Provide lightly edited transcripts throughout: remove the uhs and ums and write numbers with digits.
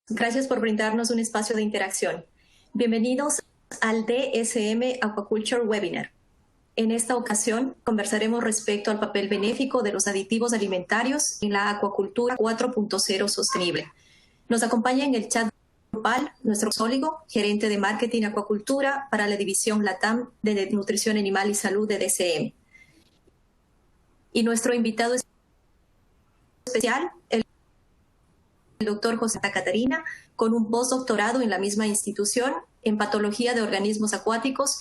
Gracias por brindarnos un espacio de interacción. Bienvenidos al DSM Aquaculture Webinar. En esta ocasión conversaremos respecto al papel benéfico de los aditivos alimentarios en la acuacultura 4.0 sostenible. Nos acompaña en el chat grupal nuestro zoólogo, gerente de marketing acuacultura para la división LATAM de nutrición animal y salud de DSM. Y nuestro invitado especial, el doctor José Catarina, con un postdoctorado en la misma institución en patología de organismos acuáticos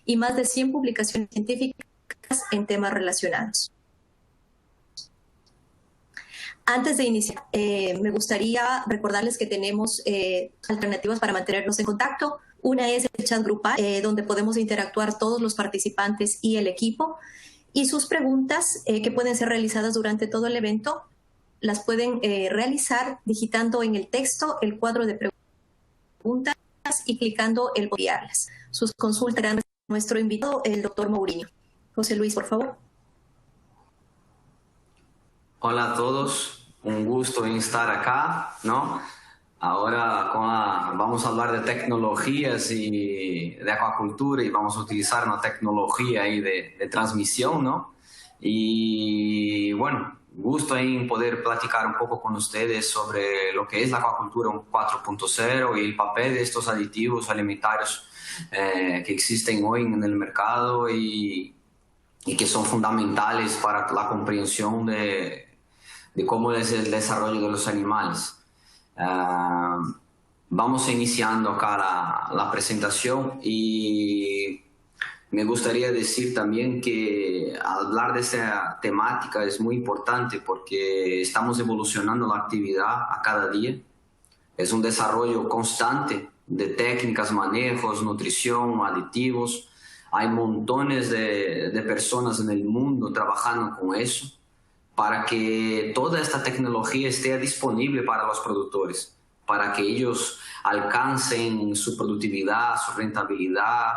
y más de 100 publicaciones científicas en temas relacionados. Antes de iniciar, me gustaría recordarles que tenemos alternativas para mantenernos en contacto. Una es el chat grupal, donde podemos interactuar todos los participantes y el equipo, y sus preguntas que pueden ser realizadas durante todo el evento las pueden realizar digitando en el texto el cuadro de preguntas y clicando el enviarlas. Sus consultas serán nuestro invitado, el doctor Mourinho. José Luis, por favor. Hola a todos, un gusto en estar acá, ¿no? Ahora vamos a hablar de tecnologías y de acuacultura y vamos a utilizar una tecnología ahí de transmisión, ¿no? Y bueno, gusto en poder platicar un poco con ustedes sobre lo que es la acuacultura 4.0 y el papel de estos aditivos alimentarios que existen hoy en el mercado y que son fundamentales para la comprensión de cómo es el desarrollo de los animales. Vamos iniciando acá la presentación y me gustaría decir también que hablar de esta temática es muy importante porque estamos evolucionando la actividad a cada día. Es un desarrollo constante de técnicas, manejos, nutrición, aditivos. Hay montones de personas en el mundo trabajando con eso para que toda esta tecnología esté disponible para los productores, para que ellos alcancen su productividad, su rentabilidad,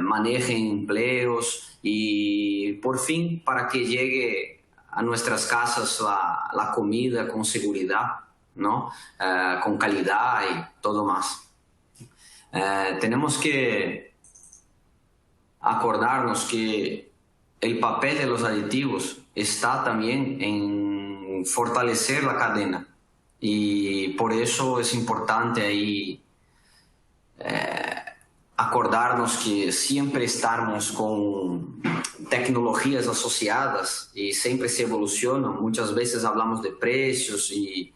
manejen empleos y por fin para que llegue a nuestras casas la comida con seguridad, ¿no? Con calidad y todo más. Tenemos que acordarnos que el papel de los aditivos está también en fortalecer la cadena y por eso es importante ahí acordarnos que siempre estamos con tecnologías asociadas y siempre se evolucionan. Muchas veces hablamos de precios y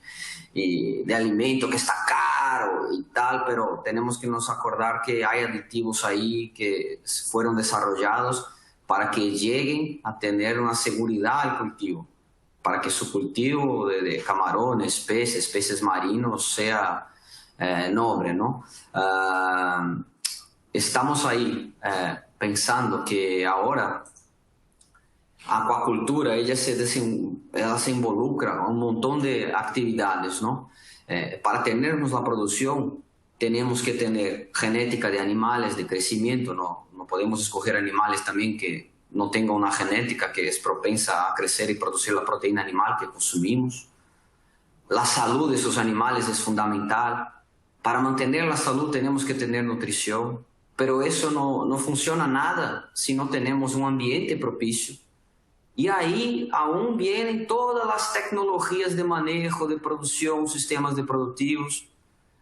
de alimento que está caro y tal, pero tenemos que nos acordar que hay aditivos ahí que fueron desarrollados para que lleguen a tener una seguridad al cultivo, para que su cultivo de camarones, peces marinos sea noble, ¿no? Estamos ahí pensando que ahora la acuacultura ella se involucra en un montón de actividades, ¿no? Para tenernos la producción tenemos que tener genética de animales de crecimiento, no podemos escoger animales también que no tengan una genética que es propensa a crecer y producir la proteína animal que consumimos. La salud de esos animales es fundamental. Para mantener la salud tenemos que tener nutrición, pero eso no funciona nada si no tenemos un ambiente propicio. Y ahí aún vienen todas las tecnologías de manejo, de producción, sistemas de productivos.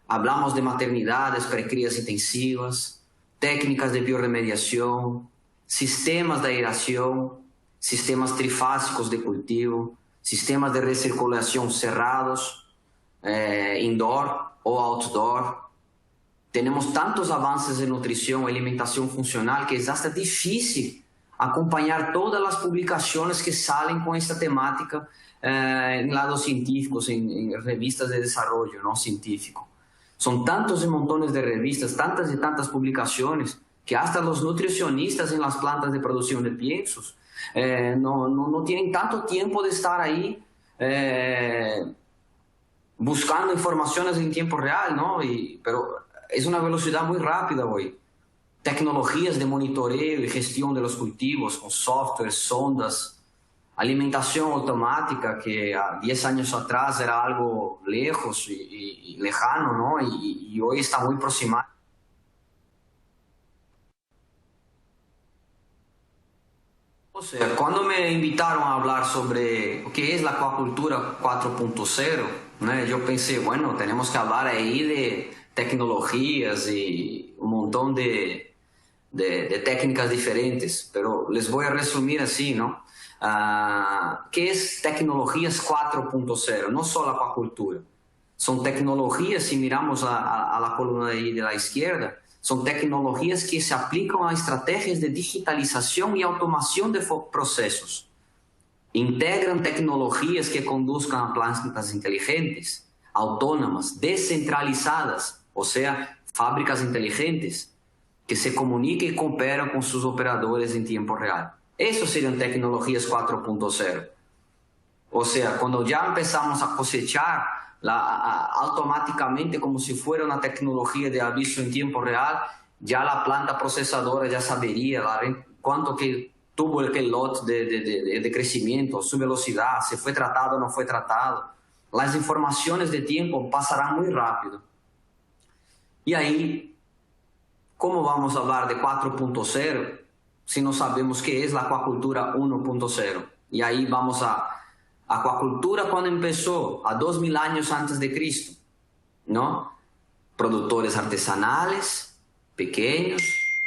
Hablamos de maternidades, precrías intensivas, técnicas de bioremediación, sistemas de aeración, sistemas trifásicos de cultivo, sistemas de recirculación cerrados, indoor o outdoor. Tenemos tantos avances en nutrición y alimentación funcional que es hasta difícil acompañar todas las publicaciones que salen con esta temática en lados científicos, en revistas de desarrollo, ¿no? Científico. Son tantos y montones de revistas, tantas y tantas publicaciones, que hasta los nutricionistas en las plantas de producción de piensos no tienen tanto tiempo de estar ahí buscando informaciones en tiempo real, ¿no? Pero es una velocidad muy rápida hoy. Tecnologías de monitoreo y gestión de los cultivos con software, sondas, alimentación automática, que a 10 años atrás era algo lejos y lejano, ¿no? Y hoy está muy aproximado. O sea, cuando me invitaron a hablar sobre qué es la acuacultura 4.0, ¿no? Yo pensé, bueno, tenemos que hablar ahí de tecnologías y un montón de técnicas diferentes, pero les voy a resumir así, ¿no? ¿Qué es tecnologías 4.0? No solo acuacultura. Son tecnologías, si miramos a la columna de ahí de la izquierda, son tecnologías que se aplican a estrategias de digitalización y automación de procesos. Integran tecnologías que conduzcan a plantas inteligentes, autónomas, descentralizadas, o sea, fábricas inteligentes, que se comunican y cooperan con sus operadores en tiempo real. Eso serían tecnologías 4.0. O sea, cuando ya empezamos a cosechar automáticamente como si fuera una tecnología de aviso en tiempo real, ya la planta procesadora ya sabería cuánto que tuvo el lot de crecimiento, su velocidad, si fue tratado o no fue tratado. Las informaciones de tiempo pasarán muy rápido. Y ahí, ¿cómo vamos a hablar de 4.0 si no sabemos qué es la acuacultura 1.0? Y ahí vamos a acuacultura cuando empezó, a 2000 años antes de Cristo, ¿no? Productores artesanales, pequeños,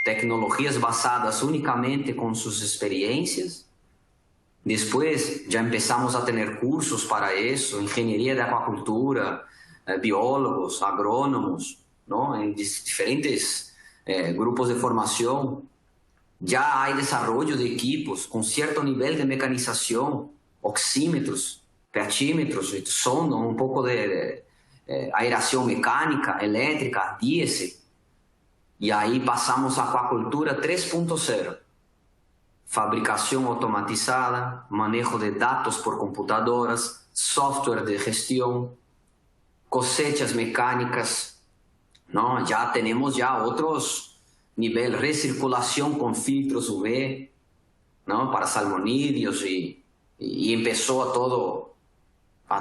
tecnologías basadas únicamente con sus experiencias. Después ya empezamos a tener cursos para eso, ingeniería de acuacultura, biólogos, agrónomos, ¿no? En diferentes grupos de formación. Ya hay desarrollo de equipos con cierto nivel de mecanización, oxímetros, pHímetros, sonda, un poco de aeración mecánica, eléctrica, diésel. Y ahí pasamos a acuacultura 3.0. Fabricación automatizada, manejo de datos por computadoras, software de gestión, cosechas mecánicas, ¿no? Ya tenemos otros niveles, recirculación con filtros UV, ¿no? Para salmonídeos y empezó a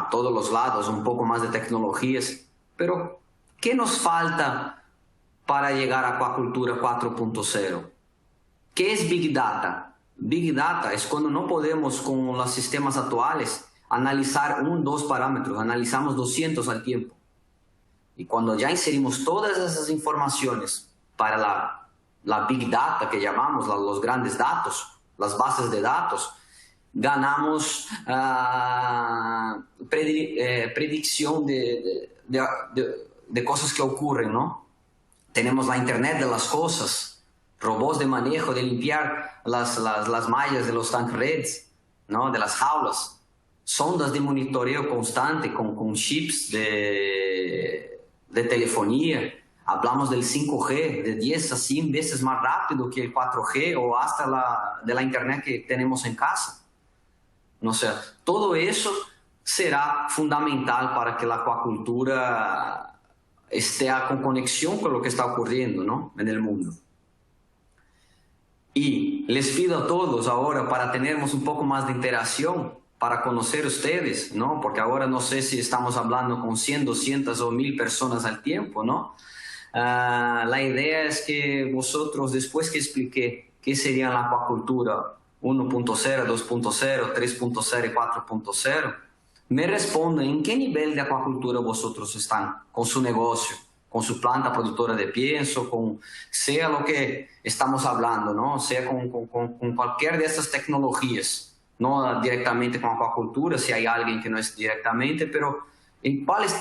todos los lados, un poco más de tecnologías. Pero, ¿qué nos falta para llegar a acuacultura 4.0? ¿Qué es Big Data? Big Data es cuando no podemos con los sistemas actuales analizar 1, 2 parámetros, analizamos 200 al tiempo. Y cuando ya inserimos todas esas informaciones para la Big Data que llamamos, los grandes datos, las bases de datos, ganamos predicción de cosas que ocurren, ¿no? Tenemos la Internet de las cosas, robots de manejo, de limpiar las mallas de los tanques, ¿no? De las jaulas, sondas de monitoreo constante con chips de telefonía. Hablamos del 5G, de 10 a 100 veces más rápido que el 4G o hasta de la Internet que tenemos en casa. O sea, todo eso será fundamental para que la acuacultura esté con conexión con lo que está ocurriendo, ¿no? En el mundo. Y les pido a todos ahora, para tenermos un poco más de interacción, para conocer ustedes, ¿no? Porque ahora no sé si estamos hablando con 100, 200 o 1000 personas al tiempo, ¿no? La idea es que vosotros, después que expliqué qué sería la acuacultura 1.0, 2.0, 3.0 y 4.0, me respondan en qué nivel de acuacultura vosotros están con su negocio, con su planta productora de pienso, con sea lo que estamos hablando, ¿no? Sea con cualquier de estas tecnologías, no directamente con acuacultura, si hay alguien que no es directamente, pero ¿en cuáles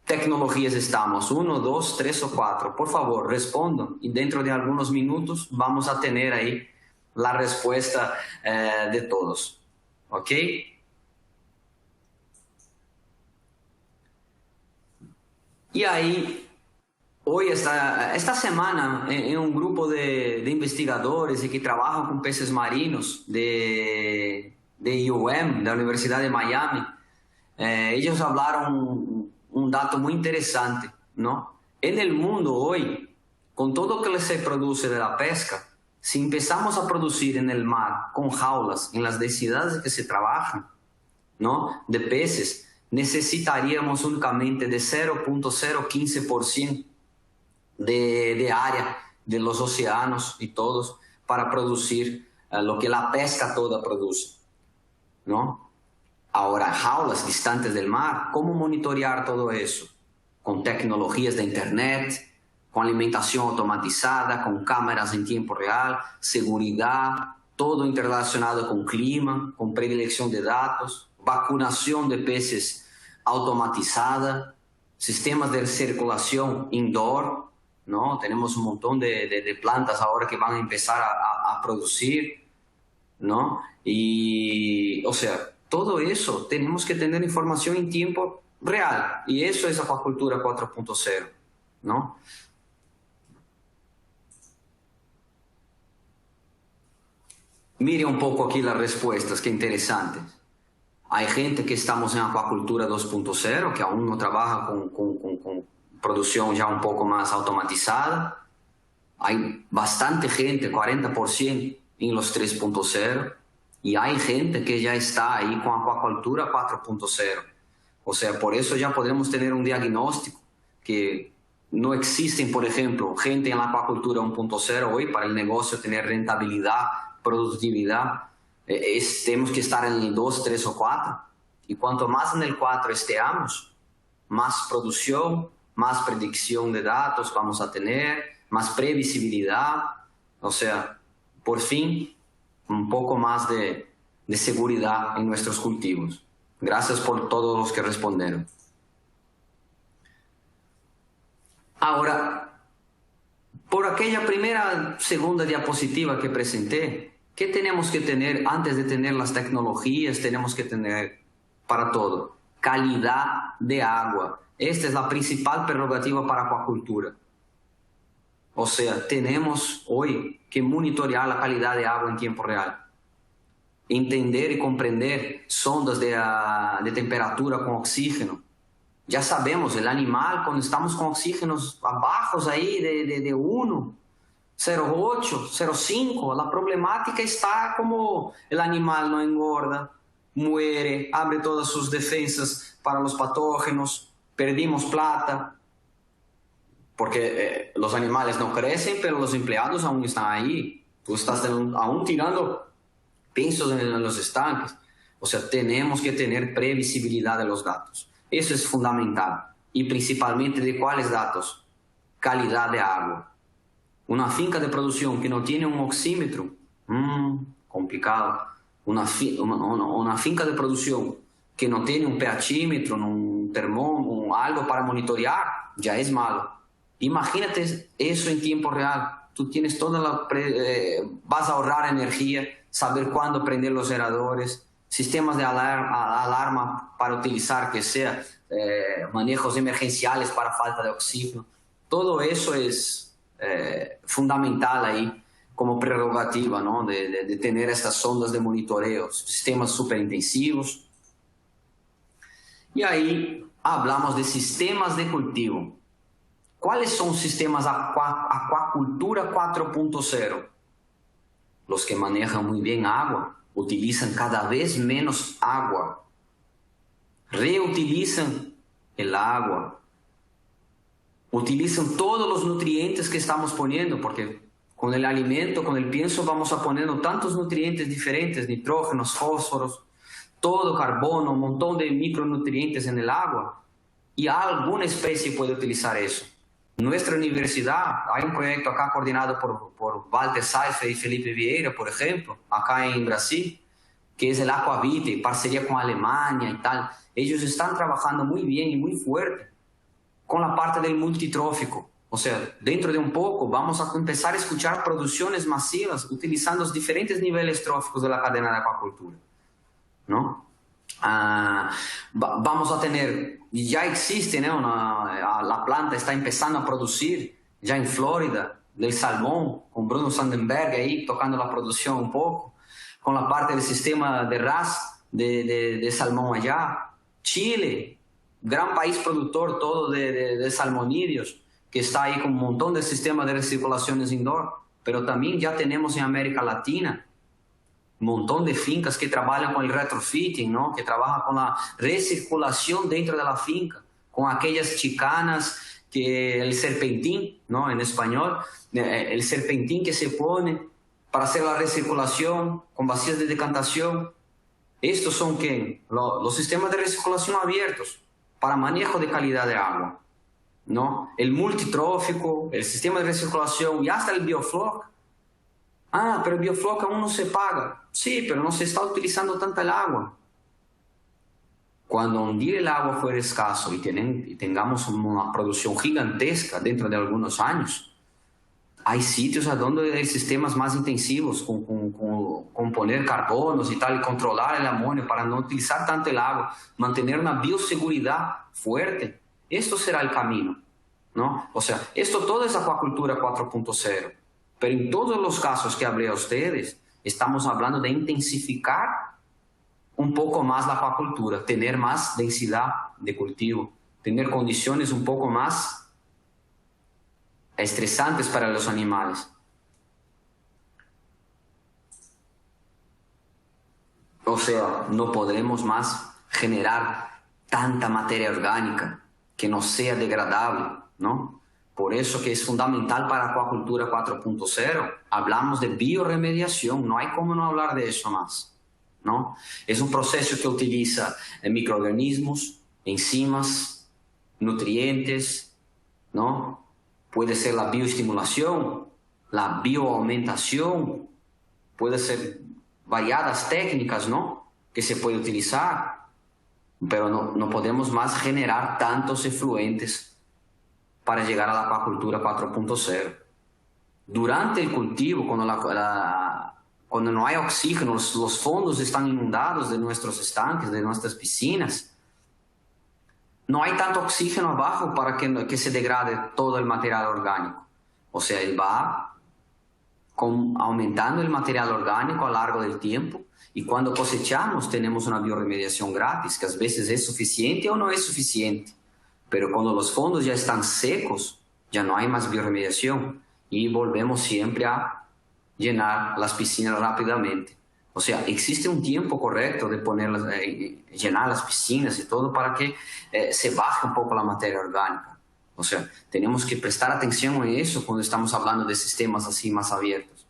tecnologías estamos? 1, 2, 3 o 4. Por favor, respondan y dentro de algunos minutos vamos a tener ahí la respuesta de todos. ¿Ok? Y ahí, hoy, esta semana, en un grupo de investigadores y que trabajan con peces marinos de UM, de la Universidad de Miami, ellos hablaron un dato muy interesante, ¿no? En el mundo hoy, con todo lo que se produce de la pesca, si empezamos a producir en el mar con jaulas, en las densidades que se trabajan, ¿no?, de peces, necesitaríamos únicamente de 0.015% de área de los océanos y todos para producir lo que la pesca toda produce, ¿no? Ahora, jaulas distantes del mar, ¿cómo monitorear todo eso? Con tecnologías de internet, con alimentación automatizada, con cámaras en tiempo real, seguridad, todo interrelacionado con clima, con predilección de datos, vacunación de peces automatizada, sistemas de circulación indoor, ¿no? Tenemos un montón de plantas ahora que van a empezar a producir, ¿no? Y, o sea, todo eso tenemos que tener información en tiempo real, y eso es acuacultura 4.0, ¿no? Mire un poco aquí las respuestas, qué interesantes. Hay gente que estamos en acuacultura 2.0, que aún no trabaja con producción ya un poco más automatizada. Hay bastante gente, 40%, en los 3.0. Y hay gente que ya está ahí con acuacultura 4.0. O sea, por eso ya podemos tener un diagnóstico que no existen, por ejemplo, gente en la acuacultura 1.0 hoy para el negocio tener rentabilidad, productividad. Tenemos que estar en el 2, 3 o 4. Y cuanto más en el 4 estemos, más producción, más predicción de datos vamos a tener, más previsibilidad. O sea, por fin, un poco más de seguridad en nuestros cultivos. Gracias por todos los que respondieron. Ahora, por aquella segunda diapositiva que presenté, ¿qué tenemos que tener antes de tener las tecnologías? Tenemos que tener para todo calidad de agua. Esta es la principal prerrogativa para acuacultura. O sea, tenemos hoy que monitorear la calidad de agua en tiempo real. Entender y comprender sondas de temperatura con oxígeno. Ya sabemos, el animal, cuando estamos con oxígenos bajos ahí de 1, 0,8, 0,5, la problemática está como el animal no engorda, muere, abre todas sus defensas para los patógenos, perdimos plata, porque los animales no crecen, pero los empleados aún están ahí. Tú estás aún tirando piensos en los estanques. O sea, tenemos que tener previsibilidad de los datos. Eso es fundamental. Y principalmente de cuáles datos. Calidad de agua. Una finca de producción que no tiene un oxímetro, complicado. Una finca de producción que no tiene un pHímetro, un termómetro, algo para monitorear, ya es malo. Imagínate eso en tiempo real. Tú tienes vas a ahorrar energía, saber cuándo prender los aeradores, sistemas de alarma para utilizar, que sea manejos emergenciales para falta de oxígeno. Todo eso es fundamental ahí como prerrogativa, ¿no? de tener estas sondas de monitoreo, sistemas superintensivos. Y ahí hablamos de sistemas de cultivo. ¿Cuáles son sistemas acuacultura 4.0? Los que manejan muy bien agua, utilizan cada vez menos agua, reutilizan el agua, utilizan todos los nutrientes que estamos poniendo, porque con el alimento, con el pienso vamos a poniendo tantos nutrientes diferentes, nitrógenos, fósforos, todo, carbono, un montón de micronutrientes en el agua, y alguna especie puede utilizar eso. Nuestra universidad, hay un proyecto acá coordinado por Walter Seife y Felipe Vieira, por ejemplo, acá en Brasil, que es el Aquavite, parcería con Alemania y tal. Ellos están trabajando muy bien y muy fuerte con la parte del multitrófico. O sea, dentro de un poco vamos a empezar a escuchar producciones masivas utilizando los diferentes niveles tróficos de la cadena de acuacultura, ¿no? Vamos a tener, ya existe, ¿no? La planta está empezando a producir ya en Florida del salmón, con Bruno Sandenberg ahí tocando la producción un poco, con la parte del sistema de RAS de salmón allá. Chile, gran país productor todo de salmonídeos, que está ahí con un montón de sistemas de recirculaciones indoor, pero también ya tenemos en América Latina un montón de fincas que trabajan con el retrofitting, ¿no? Que trabajan con la recirculación dentro de la finca, con aquellas chicanas, que el serpentín, ¿no? En español, el serpentín que se pone para hacer la recirculación con vacías de decantación. Estos son ¿qué? Los sistemas de recirculación abiertos para manejo de calidad de agua, ¿no? El multitrófico, el sistema de recirculación y hasta el biofloc. Ah, pero el biofloc aún no se paga. Sí, pero no se está utilizando tanta el agua. Cuando un día el agua fuera escaso y tengamos una producción gigantesca dentro de algunos años, hay sitios a donde hay sistemas más intensivos con poner carbonos y tal, y controlar el amonio para no utilizar tanto el agua, mantener una bioseguridad fuerte. Esto será el camino, ¿no? O sea, esto todo es acuacultura 4.0. Pero en todos los casos que hablé a ustedes, estamos hablando de intensificar un poco más la acuacultura, tener más densidad de cultivo, tener condiciones un poco más estresantes para los animales. O sea, no podremos más generar tanta materia orgánica que no sea degradable, ¿no? Por eso que es fundamental para acuacultura 4.0. Hablamos de bioremediación, no hay cómo no hablar de eso más, ¿no? Es un proceso que utiliza microorganismos, enzimas, nutrientes, ¿no? Puede ser la bioestimulación, la bioaumentación, puede ser variadas técnicas, ¿no? Que se puede utilizar, pero no podemos más generar tantos efluentes para llegar a la acuacultura 4.0. Durante el cultivo, cuando no hay oxígeno, los fondos están inundados de nuestros estanques, de nuestras piscinas, no hay tanto oxígeno abajo para que se degrade todo el material orgánico. O sea, él va aumentando el material orgánico a lo largo del tiempo, y cuando cosechamos tenemos una bioremediación gratis, que a veces es suficiente o no es suficiente. Pero cuando los fondos ya están secos, ya no hay más bioremediación y volvemos siempre a llenar las piscinas rápidamente. O sea, existe un tiempo correcto de llenar las piscinas y todo para que se baje un poco la materia orgánica. O sea, tenemos que prestar atención a eso cuando estamos hablando de sistemas así más abiertos.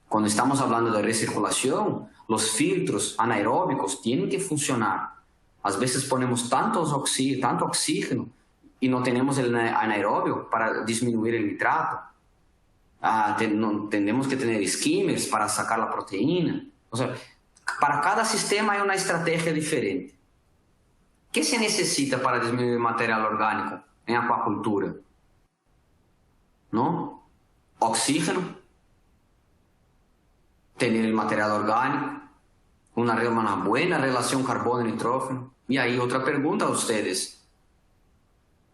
Cuando estamos hablando de recirculación, los filtros anaeróbicos tienen que funcionar. A veces ponemos tanto oxígeno y no tenemos el anaerobio para disminuir el nitrato. Tenemos que tener skimmers para sacar la proteína. O sea, para cada sistema hay una estrategia diferente. ¿Qué se necesita para disminuir el material orgánico en acuacultura? ¿No? Oxígeno, tener el material orgánico, una buena relación carbono-nitrógeno. Y ahí otra pregunta a ustedes.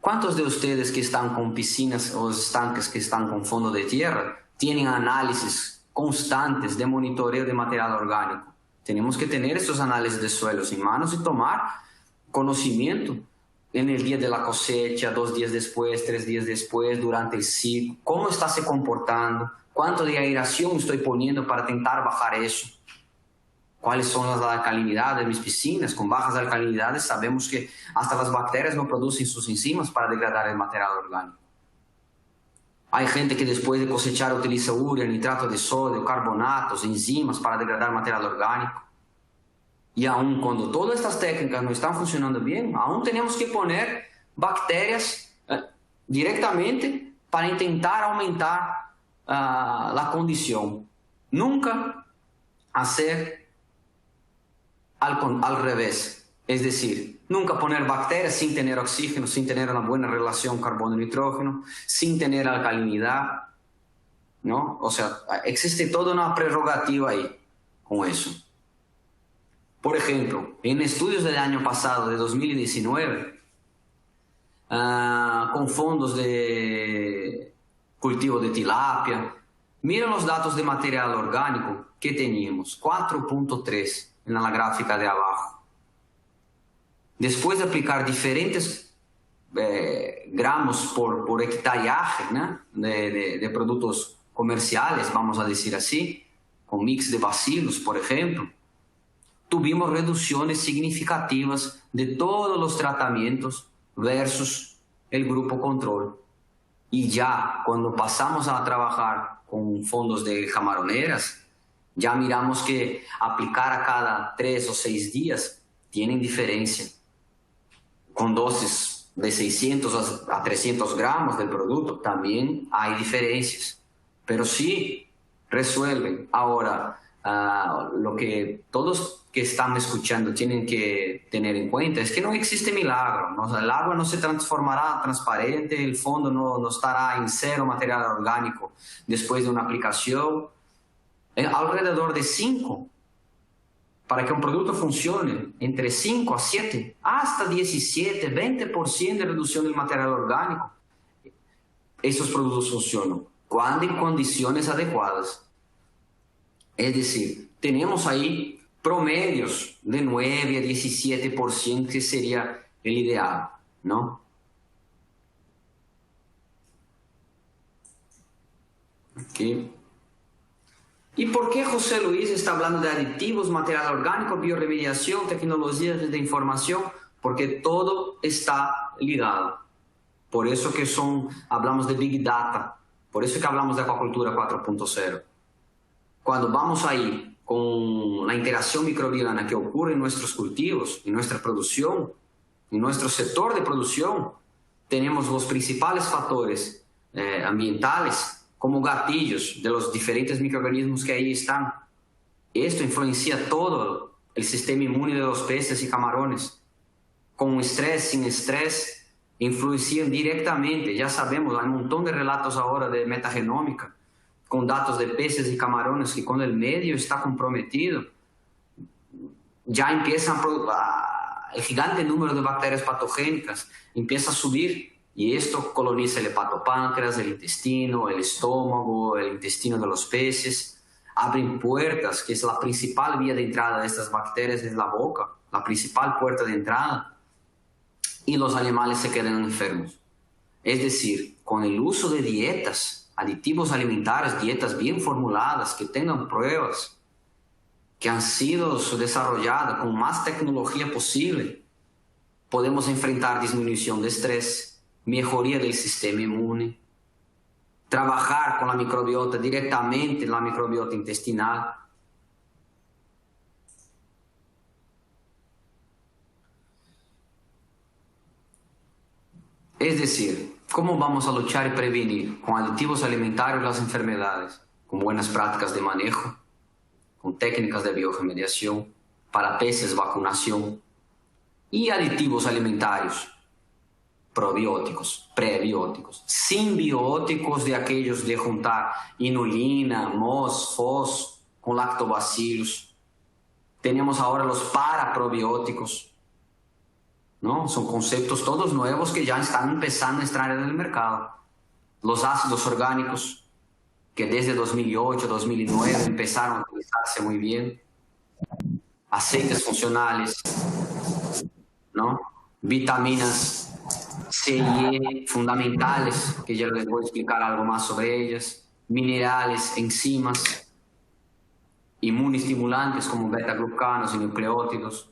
¿Cuántos de ustedes que están con piscinas o estanques que están con fondo de tierra tienen análisis constantes de monitoreo de material orgánico? Tenemos que tener estos análisis de suelos en manos y tomar conocimiento en el día de la cosecha, 2 días después, 3 días después, durante el ciclo. ¿Cómo está se comportando? ¿Cuánto de aeración estoy poniendo para intentar bajar eso? ¿Cuáles son las alcalinidades de mis piscinas? Con bajas alcalinidades sabemos que hasta las bacterias no producen sus enzimas para degradar el material orgánico. Hay gente que después de cosechar utiliza urea, nitrato de sodio, carbonatos, enzimas para degradar material orgánico. Y aún cuando todas estas técnicas no están funcionando bien, aún tenemos que poner bacterias directamente para intentar aumentar la condición. Nunca hacer al revés. Es decir, nunca poner bacterias sin tener oxígeno, sin tener una buena relación carbono-nitrógeno, sin tener alcalinidad, ¿no? O sea, existe toda una prerrogativa ahí con eso. Por ejemplo, en estudios del año pasado, de 2019, con fondos de cultivo de tilapia, miren los datos de material orgánico que teníamos, 4.3 en la gráfica de abajo. Después de aplicar diferentes gramos por hectareaje, ¿no? de productos comerciales, vamos a decir así, con mix de bacilos, por ejemplo, tuvimos reducciones significativas de todos los tratamientos versus el grupo control. Y ya cuando pasamos a trabajar con fondos de camaroneras, ya miramos que aplicar a cada 3 o 6 días tienen diferencia. Con dosis de 600 a 300 gramos del producto también hay diferencias, pero sí resuelven. Ahora, lo que todos que están escuchando tienen que tener en cuenta es que no existe milagro, ¿no? O sea, el agua no se transformará transparente, el fondo no estará en cero material orgánico después de una aplicación. Alrededor de 5, para que un producto funcione, entre 5 a 7, hasta 17, 20% de reducción del material orgánico. Esos productos funcionan cuando en condiciones adecuadas. Es decir, tenemos ahí promedios de 9 a 17%, que sería el ideal, ¿no? Aquí. ¿Y por qué José Luis está hablando de aditivos, material orgánico, bioremediación, tecnologías de información? Porque todo está ligado. Por eso que hablamos de Big Data, por eso que hablamos de acuacultura 4.0. Cuando vamos ahí con la interacción microbiana que ocurre en nuestros cultivos, en nuestra producción, en nuestro sector de producción, tenemos los principales factores ambientales como gatillos de los diferentes microorganismos que ahí están. Esto influencia todo el sistema inmune de los peces y camarones. Con estrés, sin estrés, influencian directamente. Ya sabemos, hay un montón de relatos ahora de metagenómica, con datos de peces y camarones, que cuando el medio está comprometido, ya empiezan el gigante número de bacterias patogénicas, empieza a subir. Y esto coloniza el hepatopáncreas, el intestino, el estómago, el intestino de los peces. Abren puertas, que es la principal vía de entrada de estas bacterias, es la boca, la principal puerta de entrada. Y los animales se quedan enfermos. Es decir, con el uso de dietas, aditivos alimentarios, dietas bien formuladas, que tengan pruebas, que han sido desarrolladas con más tecnología posible, podemos enfrentar disminución de estrés, mejoría del sistema inmune, trabajar con la microbiota directamente, la microbiota intestinal. Es decir, ¿cómo vamos a luchar y prevenir con aditivos alimentarios las enfermedades? Con buenas prácticas de manejo, con técnicas de bioremediación, para peces vacunación y aditivos alimentarios, probióticos, prebióticos, simbióticos de aquellos de juntar inulina, MOS, FOS con lactobacilos. Tenemos ahora los paraprobióticos, ¿no? Son conceptos todos nuevos que ya están empezando a entrar en el mercado. Los ácidos orgánicos, que desde 2008, 2009 empezaron a utilizarse muy bien. Aceites funcionales, ¿no? Vitaminas C y E fundamentales, que ya les voy a explicar algo más sobre ellas, minerales, enzimas, inmunoestimulantes como beta-glucanos y nucleótidos.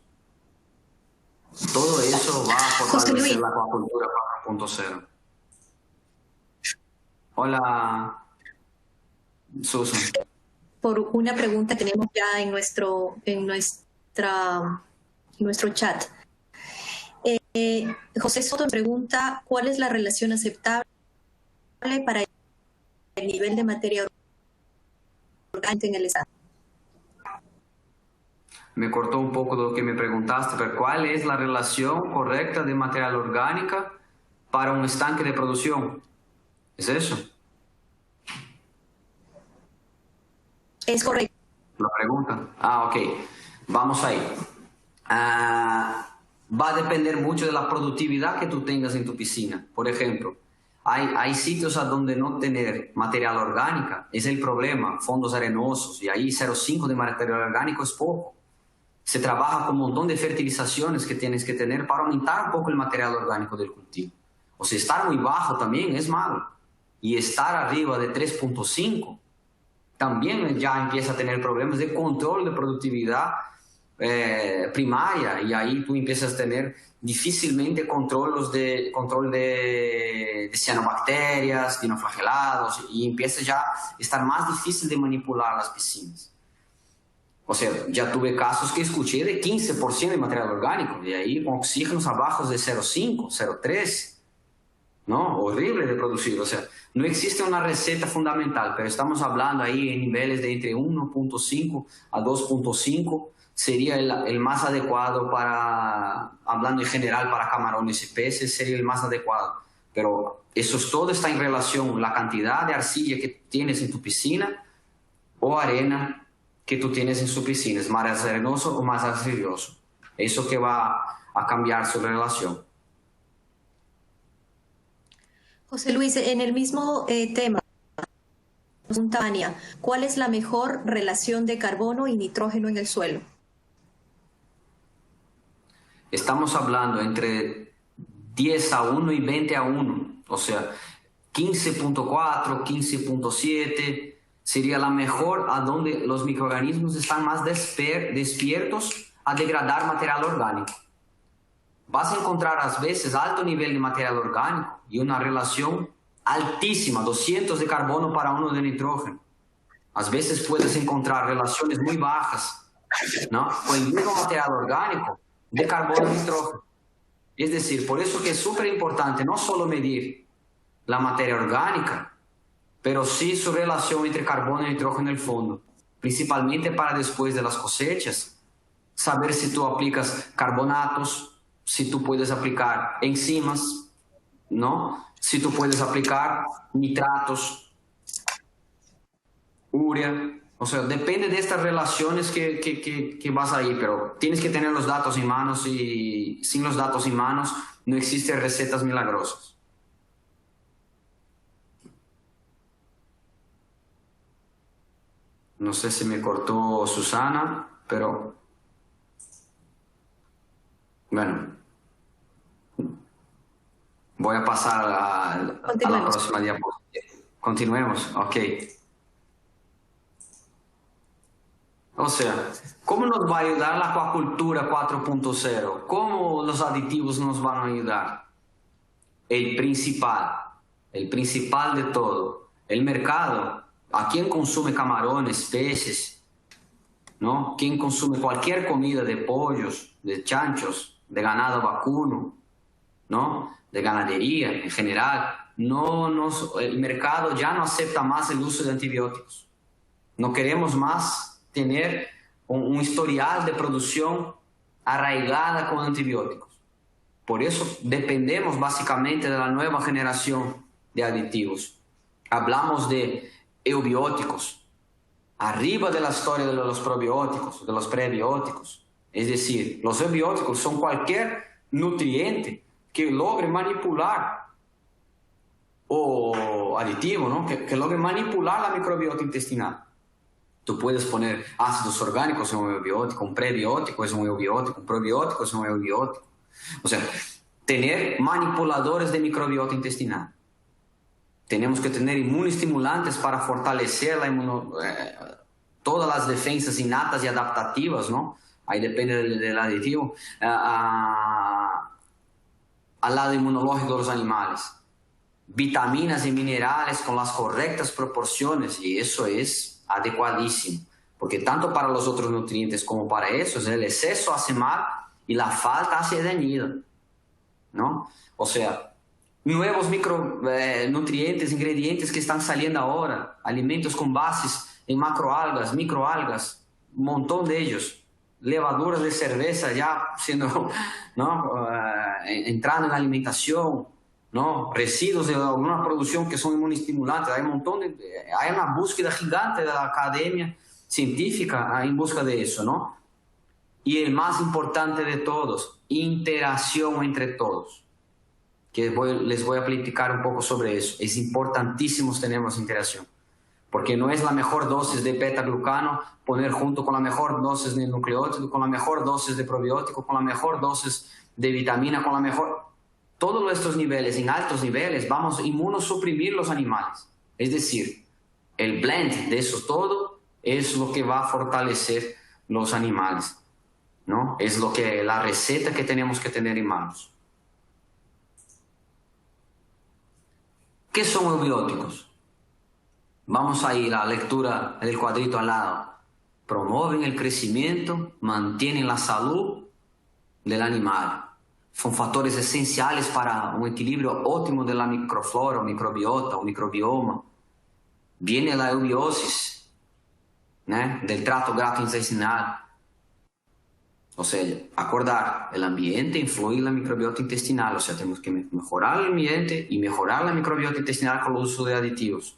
Todo eso va a fortalecer la acuacultura 4.0. Hola, Susan. Por una pregunta que tenemos ya en nuestro chat. José Soto pregunta, ¿cuál es la relación aceptable para el nivel de materia orgánica en el estado? Me cortó un poco de lo que me preguntaste, pero ¿cuál es la relación correcta de material orgánica para un estanque de producción? ¿Es eso? Es correcto. La pregunta. Ok. Vamos ahí. Va a depender mucho de la productividad que tú tengas en tu piscina. Por ejemplo, hay sitios a donde no tener material orgánico es el problema, fondos arenosos, y ahí 0,5 de material orgánico es poco. Se trabaja con un montón de fertilizaciones que tienes que tener para aumentar un poco el material orgánico del cultivo. O si está muy bajo también es malo. y estar arriba de 3.5, también ya empieza a tener problemas de control de productividad primaria, y ahí tú empiezas a tener difícilmente control de cianobacterias, dinoflagelados, y empieza ya a estar más difícil de manipular las piscinas. O sea, ya tuve casos que escuché de 15% de material orgánico, y ahí con oxígenos abajo de 0,5, 0,3, ¿no? Horrible de producir. O sea, no existe una receta fundamental, pero estamos hablando ahí en niveles de entre 1.5 a 2.5, sería el más adecuado para, hablando en general para camarones y peces, sería el más adecuado. Pero eso todo está en relación, la cantidad de arcilla que tienes en tu piscina o arena que tú tienes en su piscina, es más arenoso o más arcilloso. Eso que va a cambiar su relación. José Luis, en el mismo tema, pregunta Tania, ¿cuál es la mejor relación de carbono y nitrógeno en el suelo? Estamos hablando entre 10:1 y 20:1, o sea, 15.4, 15.7 sería la mejor, a donde los microorganismos están más despiertos a degradar material orgánico. Vas a encontrar a veces alto nivel de material orgánico y una relación altísima, 200 de carbono para 1 de nitrógeno. A veces puedes encontrar relaciones muy bajas, ¿no?, con el mismo material orgánico de carbono y nitrógeno. Es decir, por eso que es súper importante no solo medir la materia orgánica, pero sí su relación entre carbono y nitrógeno en el fondo, principalmente para después de las cosechas, saber si tú aplicas carbonatos, si tú puedes aplicar enzimas, ¿no?, si tú puedes aplicar nitratos, urea. O sea, depende de estas relaciones que vas ahí, pero tienes que tener los datos en manos, y sin los datos en manos no existen recetas milagrosas. No sé si me cortó Susana, pero bueno, voy a pasar a la próxima diapositiva. Continuemos, ok. O sea, ¿cómo nos va a ayudar la acuacultura 4.0? ¿Cómo los aditivos nos van a ayudar? El principal de todo, el mercado. ¿A quién consume camarones, peces, ¿no? ¿Quién consume cualquier comida de pollos, de chanchos, de ganado vacuno, ¿no?, de ganadería en general? El mercado ya no acepta más el uso de antibióticos. No queremos más tener un historial de producción arraigada con antibióticos. Por eso dependemos básicamente de la nueva generación de aditivos. Hablamos de eubióticos, arriba de la historia de los probióticos, de los prebióticos. Es decir, los eubióticos son cualquier nutriente que logre manipular, o aditivo, ¿no?, que logre manipular la microbiota intestinal. Tú puedes poner ácidos orgánicos en un eubiótico, un prebiótico es un eubiótico, un probiótico es un eubiótico. O sea, tener manipuladores de microbiota intestinal. Tenemos que tener inmunoestimulantes para fortalecer todas las defensas innatas y adaptativas, ¿no? Ahí depende del aditivo. Al lado inmunológico de los animales. Vitaminas y minerales con las correctas proporciones, y eso es adecuadísimo. Porque tanto para los otros nutrientes como para esos, el exceso hace mal y la falta hace daño, ¿no? O sea, nuevos nutrientes, ingredientes que están saliendo ahora, alimentos con bases en macroalgas, microalgas, un montón de ellos, levaduras de cerveza ya siendo, ¿no?, entrando en la alimentación, ¿no?, residuos de alguna producción que son inmunoestimulantes. Hay un montón hay una búsqueda gigante de la academia científica en busca de eso, ¿no? Y el más importante de todos, interacción entre todos, que les voy a platicar un poco sobre eso. Es importantísimo tener interacción, porque no es la mejor dosis de beta-glucano poner junto con la mejor dosis de nucleótido, con la mejor dosis de probiótico, con la mejor dosis de vitamina, con la mejor... todos estos niveles, en altos niveles, vamos a inmunosuprimir los animales. Es decir, el blend de eso todo es lo que va a fortalecer los animales, ¿no? Es la receta que tenemos que tener en manos. ¿Qué son eubióticos? Vamos a ir a la lectura del cuadrito al lado. Promueven el crecimiento, mantienen la salud del animal. Son factores esenciales para un equilibrio óptimo de la microflora, o microbiota, o microbioma. Viene la eubiosis, ¿no? Del trato gastrointestinal. O sea, acordar, el ambiente influye en la microbiota intestinal, o sea, tenemos que mejorar el ambiente y mejorar la microbiota intestinal con el uso de aditivos,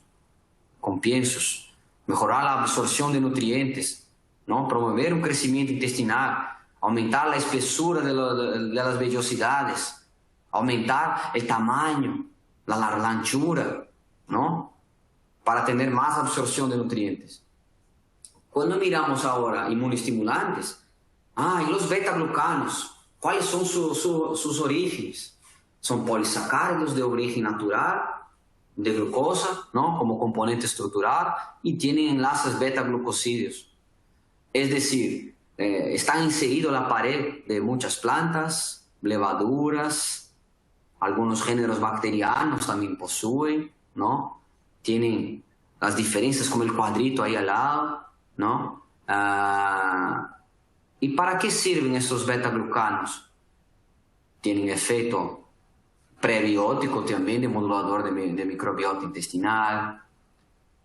con piensos, mejorar la absorción de nutrientes, ¿no? Promover un crecimiento intestinal, aumentar la espesura de las vellosidades, aumentar el tamaño, la anchura, ¿no? Para tener más absorción de nutrientes. Cuando miramos ahora inmunoestimulantes, y los beta-glucanos, ¿cuáles son sus orígenes? Son polisacáridos de origen natural, de glucosa, ¿no? Como componente estructural, y tienen enlaces beta-glucosídeos. Es decir, están inseridos en la pared de muchas plantas, levaduras, algunos géneros bacterianos también poseen, ¿no? Tienen las diferencias como el cuadrito ahí al lado, ¿no? ¿Y para qué sirven estos beta-glucanos? Tienen efecto prebiótico también, de modulador de microbiota intestinal.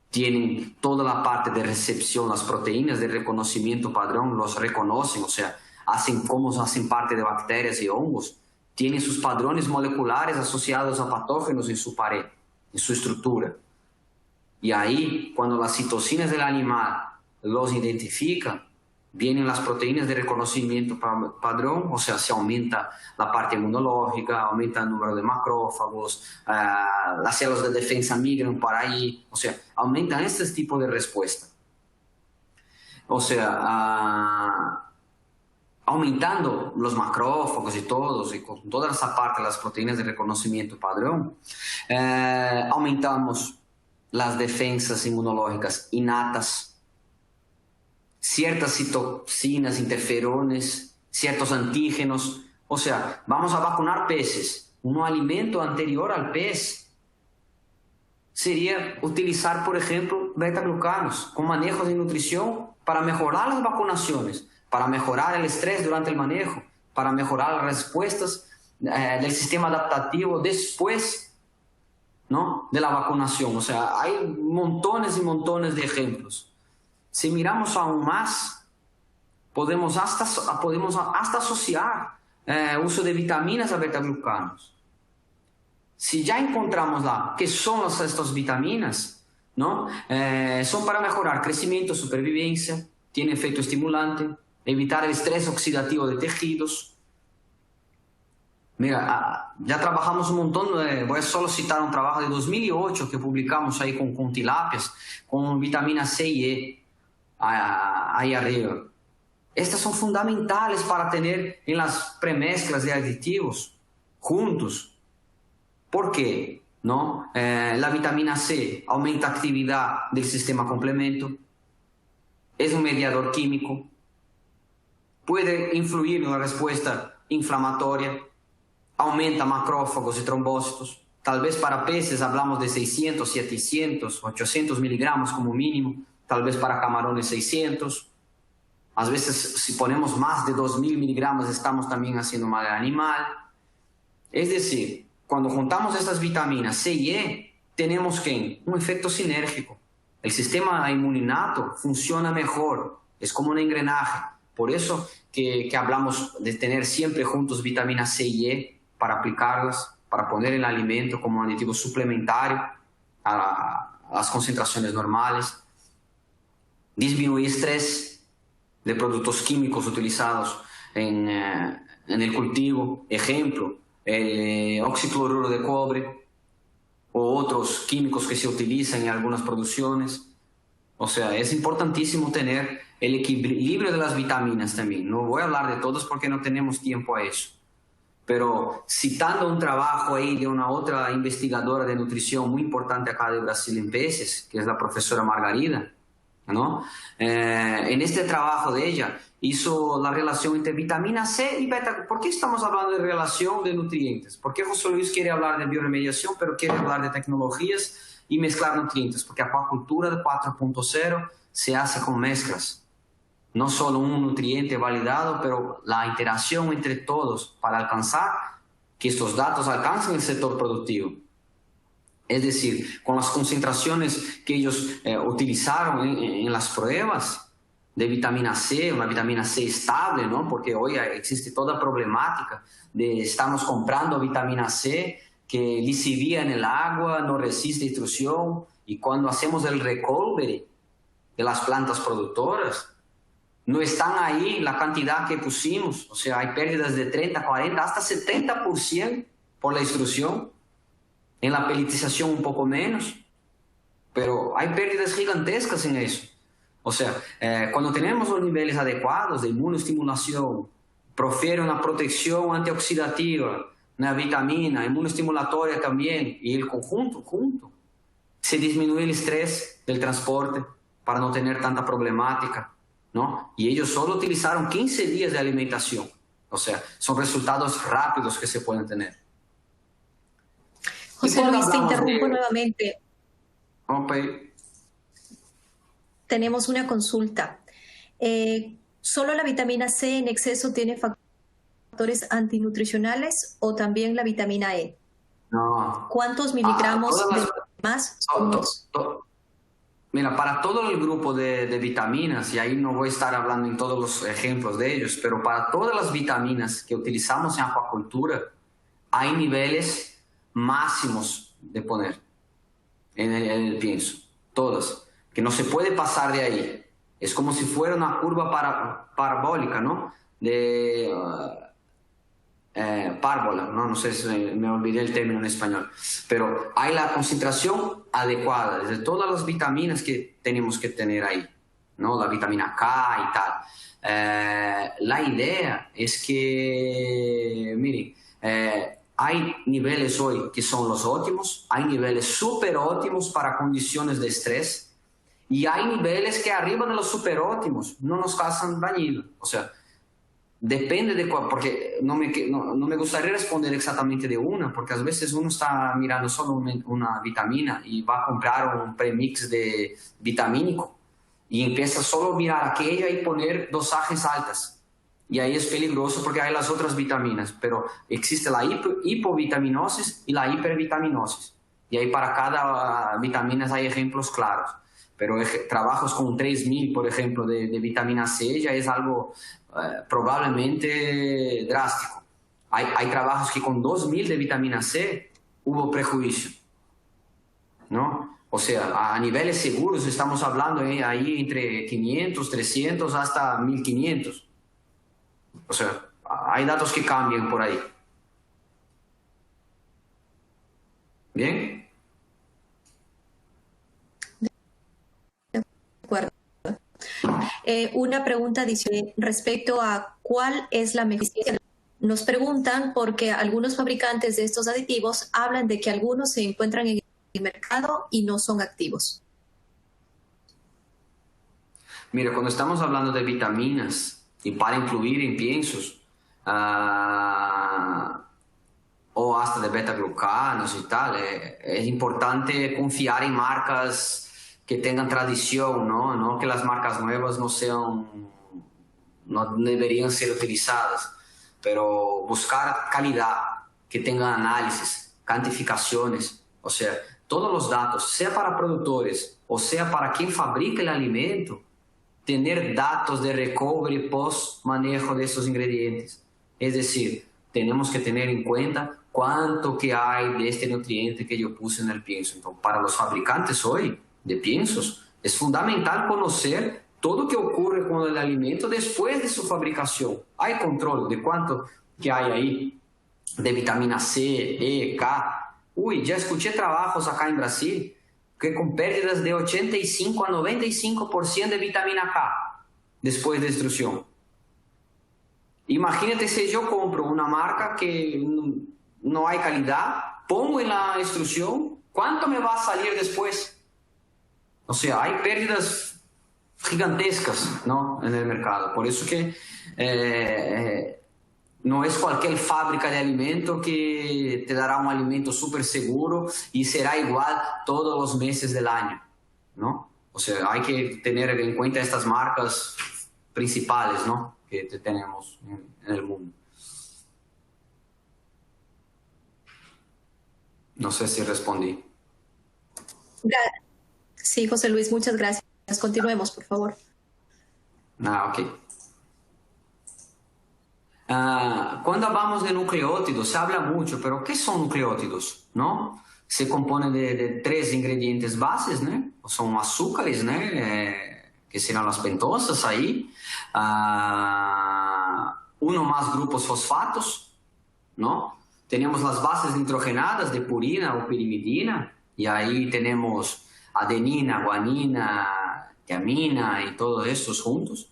Tienen toda la parte de recepción, las proteínas de reconocimiento padrón, los reconocen, o sea, hacen parte de bacterias y hongos. Tienen sus padrones moleculares asociados a patógenos en su pared, en su estructura. Y ahí, cuando las citocinas del animal los identifican, vienen las proteínas de reconocimiento padrón, o sea, se aumenta la parte inmunológica, aumenta el número de macrófagos, las células de defensa migran para ahí, o sea, aumentan este tipo de respuesta. O sea, aumentando los macrófagos y con toda esa parte, las proteínas de reconocimiento padrón, aumentamos las defensas inmunológicas innatas, ciertas citocinas, interferones, ciertos antígenos. O sea, vamos a vacunar peces. Un alimento anterior al pez sería utilizar, por ejemplo, beta-glucanos con manejos de nutrición para mejorar las vacunaciones, para mejorar el estrés durante el manejo, para mejorar las respuestas del sistema adaptativo después, ¿no?, de la vacunación. O sea, hay montones y montones de ejemplos. Si miramos aún más, podemos hasta asociar uso de vitaminas a beta-glucanos. Si ya encontramos qué son estas vitaminas, ¿no? Son para mejorar crecimiento, supervivencia, tiene efecto estimulante, evitar el estrés oxidativo de tejidos. Mira, ya trabajamos un montón, voy a solo citar un trabajo de 2008 que publicamos ahí con tilapias, con vitamina C y E. Ahí arriba. Estas son fundamentales para tener en las premezclas de aditivos juntos. ¿Por qué? ¿No? La vitamina C aumenta actividad del sistema complemento, es un mediador químico, puede influir en la respuesta inflamatoria, aumenta macrófagos y trombocitos. Tal vez para peces hablamos de 600, 700, 800 miligramos como mínimo. Tal vez para camarones 600. A veces, si ponemos más de 2000 miligramos, estamos también haciendo mal al animal. Es decir, cuando juntamos estas vitaminas C y E, tenemos un efecto sinérgico. El sistema inmuninato funciona mejor, es como un engranaje. Por eso que hablamos de tener siempre juntos vitaminas C y E para aplicarlas, para poner en el alimento como un aditivo suplementario a las concentraciones normales. Disminuir estrés de productos químicos utilizados en el cultivo. Ejemplo, el oxicloruro de cobre o otros químicos que se utilizan en algunas producciones. O sea, es importantísimo tener el equilibrio de las vitaminas también. No voy a hablar de todos porque no tenemos tiempo a eso. pero citando un trabajo ahí de una otra investigadora de nutrición muy importante acá de Brasil en peces, que es la profesora Margarida, ¿no? En este trabajo de ella hizo la relación entre vitamina C y beta. ¿Por qué estamos hablando de relación de nutrientes? ¿Por qué José Luis quiere hablar de bioremediación, pero quiere hablar de tecnologías y mezclar nutrientes? Porque acuacultura de 4.0 se hace con mezclas. No solo un nutriente validado, pero la interacción entre todos para alcanzar que estos datos alcancen el sector productivo. Es decir, con las concentraciones que ellos utilizaron en las pruebas de vitamina C, una vitamina C estable, ¿no? Porque hoy existe toda problemática de estamos comprando vitamina C que lisivia en el agua, no resiste intrusión, y cuando hacemos el recovery de las plantas productoras, no están ahí la cantidad que pusimos, o sea, hay pérdidas de 30, 40, hasta 70% por la extrusión. En la peletización un poco menos, pero hay pérdidas gigantescas en eso. O sea, cuando tenemos los niveles adecuados de inmunoestimulación, profiere una protección antioxidativa, una vitamina, inmunoestimulatoria también, y el conjunto, junto, se disminuye el estrés del transporte para no tener tanta problemática, ¿no? Y ellos solo utilizaron 15 días de alimentación. O sea, son resultados rápidos que se pueden tener. José Luis, te interrumpo nuevamente. Okay. Tenemos una consulta. ¿Solo la vitamina C en exceso tiene factores antinutricionales o también la vitamina E? No. ¿Cuántos miligramos de más son los? Mira, para todo el grupo de vitaminas, y ahí no voy a estar hablando en todos los ejemplos de ellos, pero para todas las vitaminas que utilizamos en acuacultura, hay niveles máximos de poner en el pienso, todas, que no se puede pasar de ahí. Es como si fuera una curva parabólica, ¿no? De párbola, ¿no? No sé si me olvidé el término en español, pero hay la concentración adecuada de todas las vitaminas que tenemos que tener ahí, ¿no? La vitamina K y tal. La idea es que, miren, hay niveles hoy que son los óptimos, hay niveles súper óptimos para condiciones de estrés, y hay niveles que arriba de los súper óptimos no nos causan daño. O sea, depende de cuál, porque no me gustaría responder exactamente de una, porque a veces uno está mirando solo una vitamina y va a comprar un premix de vitamínico y empieza solo a mirar aquella y poner dosajes altas. Y ahí es peligroso porque hay las otras vitaminas, pero existe la hipovitaminosis y la hipervitaminosis. Y ahí para cada vitamina hay ejemplos claros. Pero trabajos con 3.000, por ejemplo, de vitamina C ya es algo probablemente drástico. Hay trabajos que con 2.000 de vitamina C hubo prejuicio, ¿no? O sea, a niveles seguros estamos hablando ahí entre 500, 300 hasta 1.500. O sea, hay datos que cambian por ahí. ¿Bien? De acuerdo. Una pregunta adicional respecto a cuál es la mejor. Nos preguntan porque algunos fabricantes de estos aditivos hablan de que algunos se encuentran en el mercado y no son activos. Mira, cuando estamos hablando de vitaminas y para incluir en piensos o hasta de beta-glucanos y tal, es importante confiar en marcas que tengan tradición, ¿no? No que las marcas nuevas no deberían ser utilizadas, pero buscar calidad, que tengan análisis, cuantificaciones, o sea, todos los datos, sea para productores o sea para quien fabrica el alimento, tener datos de recovery post manejo de esos ingredientes. Es decir, tenemos que tener en cuenta cuánto que hay de este nutriente que yo puse en el pienso. Entonces, para los fabricantes hoy de piensos, es fundamental conocer todo lo que ocurre con el alimento después de su fabricación. Hay control de cuánto que hay ahí de vitamina C, E, K. Uy, ya escuché trabajos acá en Brasil que con pérdidas de 85 a 95% de vitamina K después de extrusión. Imagínate si yo compro una marca que no hay calidad, pongo en la instrucción, ¿cuánto me va a salir después? O sea, hay pérdidas gigantescas, ¿no?, en el mercado. Por eso que no es cualquier fábrica de alimento que te dará un alimento súper seguro y será igual todos los meses del año, ¿no? O sea, hay que tener en cuenta estas marcas principales, ¿no?, que tenemos en el mundo. No sé si respondí. Sí, José Luis, muchas gracias. Continuemos, por favor. Ok. Cuando hablamos de nucleótidos, se habla mucho, pero ¿qué son nucleótidos? ¿No? Se compone de 3 ingredientes bases, ¿no? Son azúcares, ¿no? Que serán las pentosas ahí. Uno más grupos fosfatos, ¿no? Tenemos las bases nitrogenadas de purina o pirimidina, y ahí tenemos adenina, guanina, tiamina y todos estos juntos.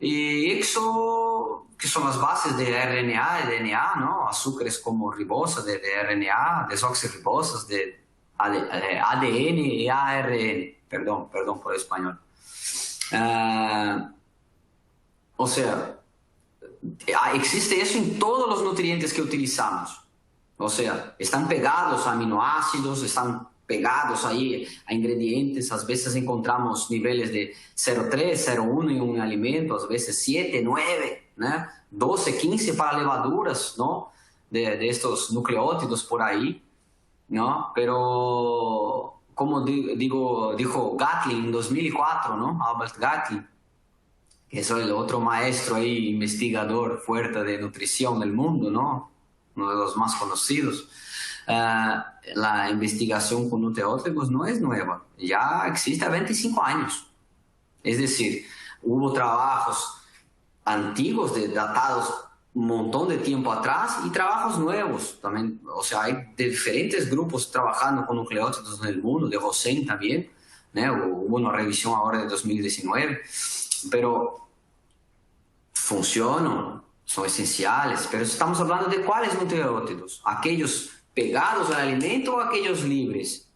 Y eso, que son las bases de RNA y DNA, ¿no? Azúcares como ribosa de RNA, desoxirribosas de ADN y ARN. Perdón por el español. O sea, existe eso en todos los nutrientes que utilizamos. O sea, están pegados a aminoácidos, están pegados ahí a ingredientes. A veces encontramos niveles de 0,3, 0,1 en un alimento, a veces 7, 9, ¿no? 12, 15 para levaduras, ¿no?, de estos nucleótidos por ahí, ¿no? Pero, como dijo Gatlin en 2004, ¿no?, Albert Gatlin, que es el otro maestro ahí, investigador fuerte de nutrición del mundo, ¿no?, uno de los más conocidos. La investigación con nucleótidos no es nueva, ya existe a 25 años. Es decir, hubo trabajos antiguos, datados un montón de tiempo atrás, y trabajos nuevos también. O sea, hay diferentes grupos trabajando con nucleótidos en el mundo, de Rosen también, ¿no? Hubo una revisión ahora de 2019, pero funcionan, son esenciales. Pero estamos hablando de cuáles nucleótidos, aquellos pegados al alimento o aquellos libres.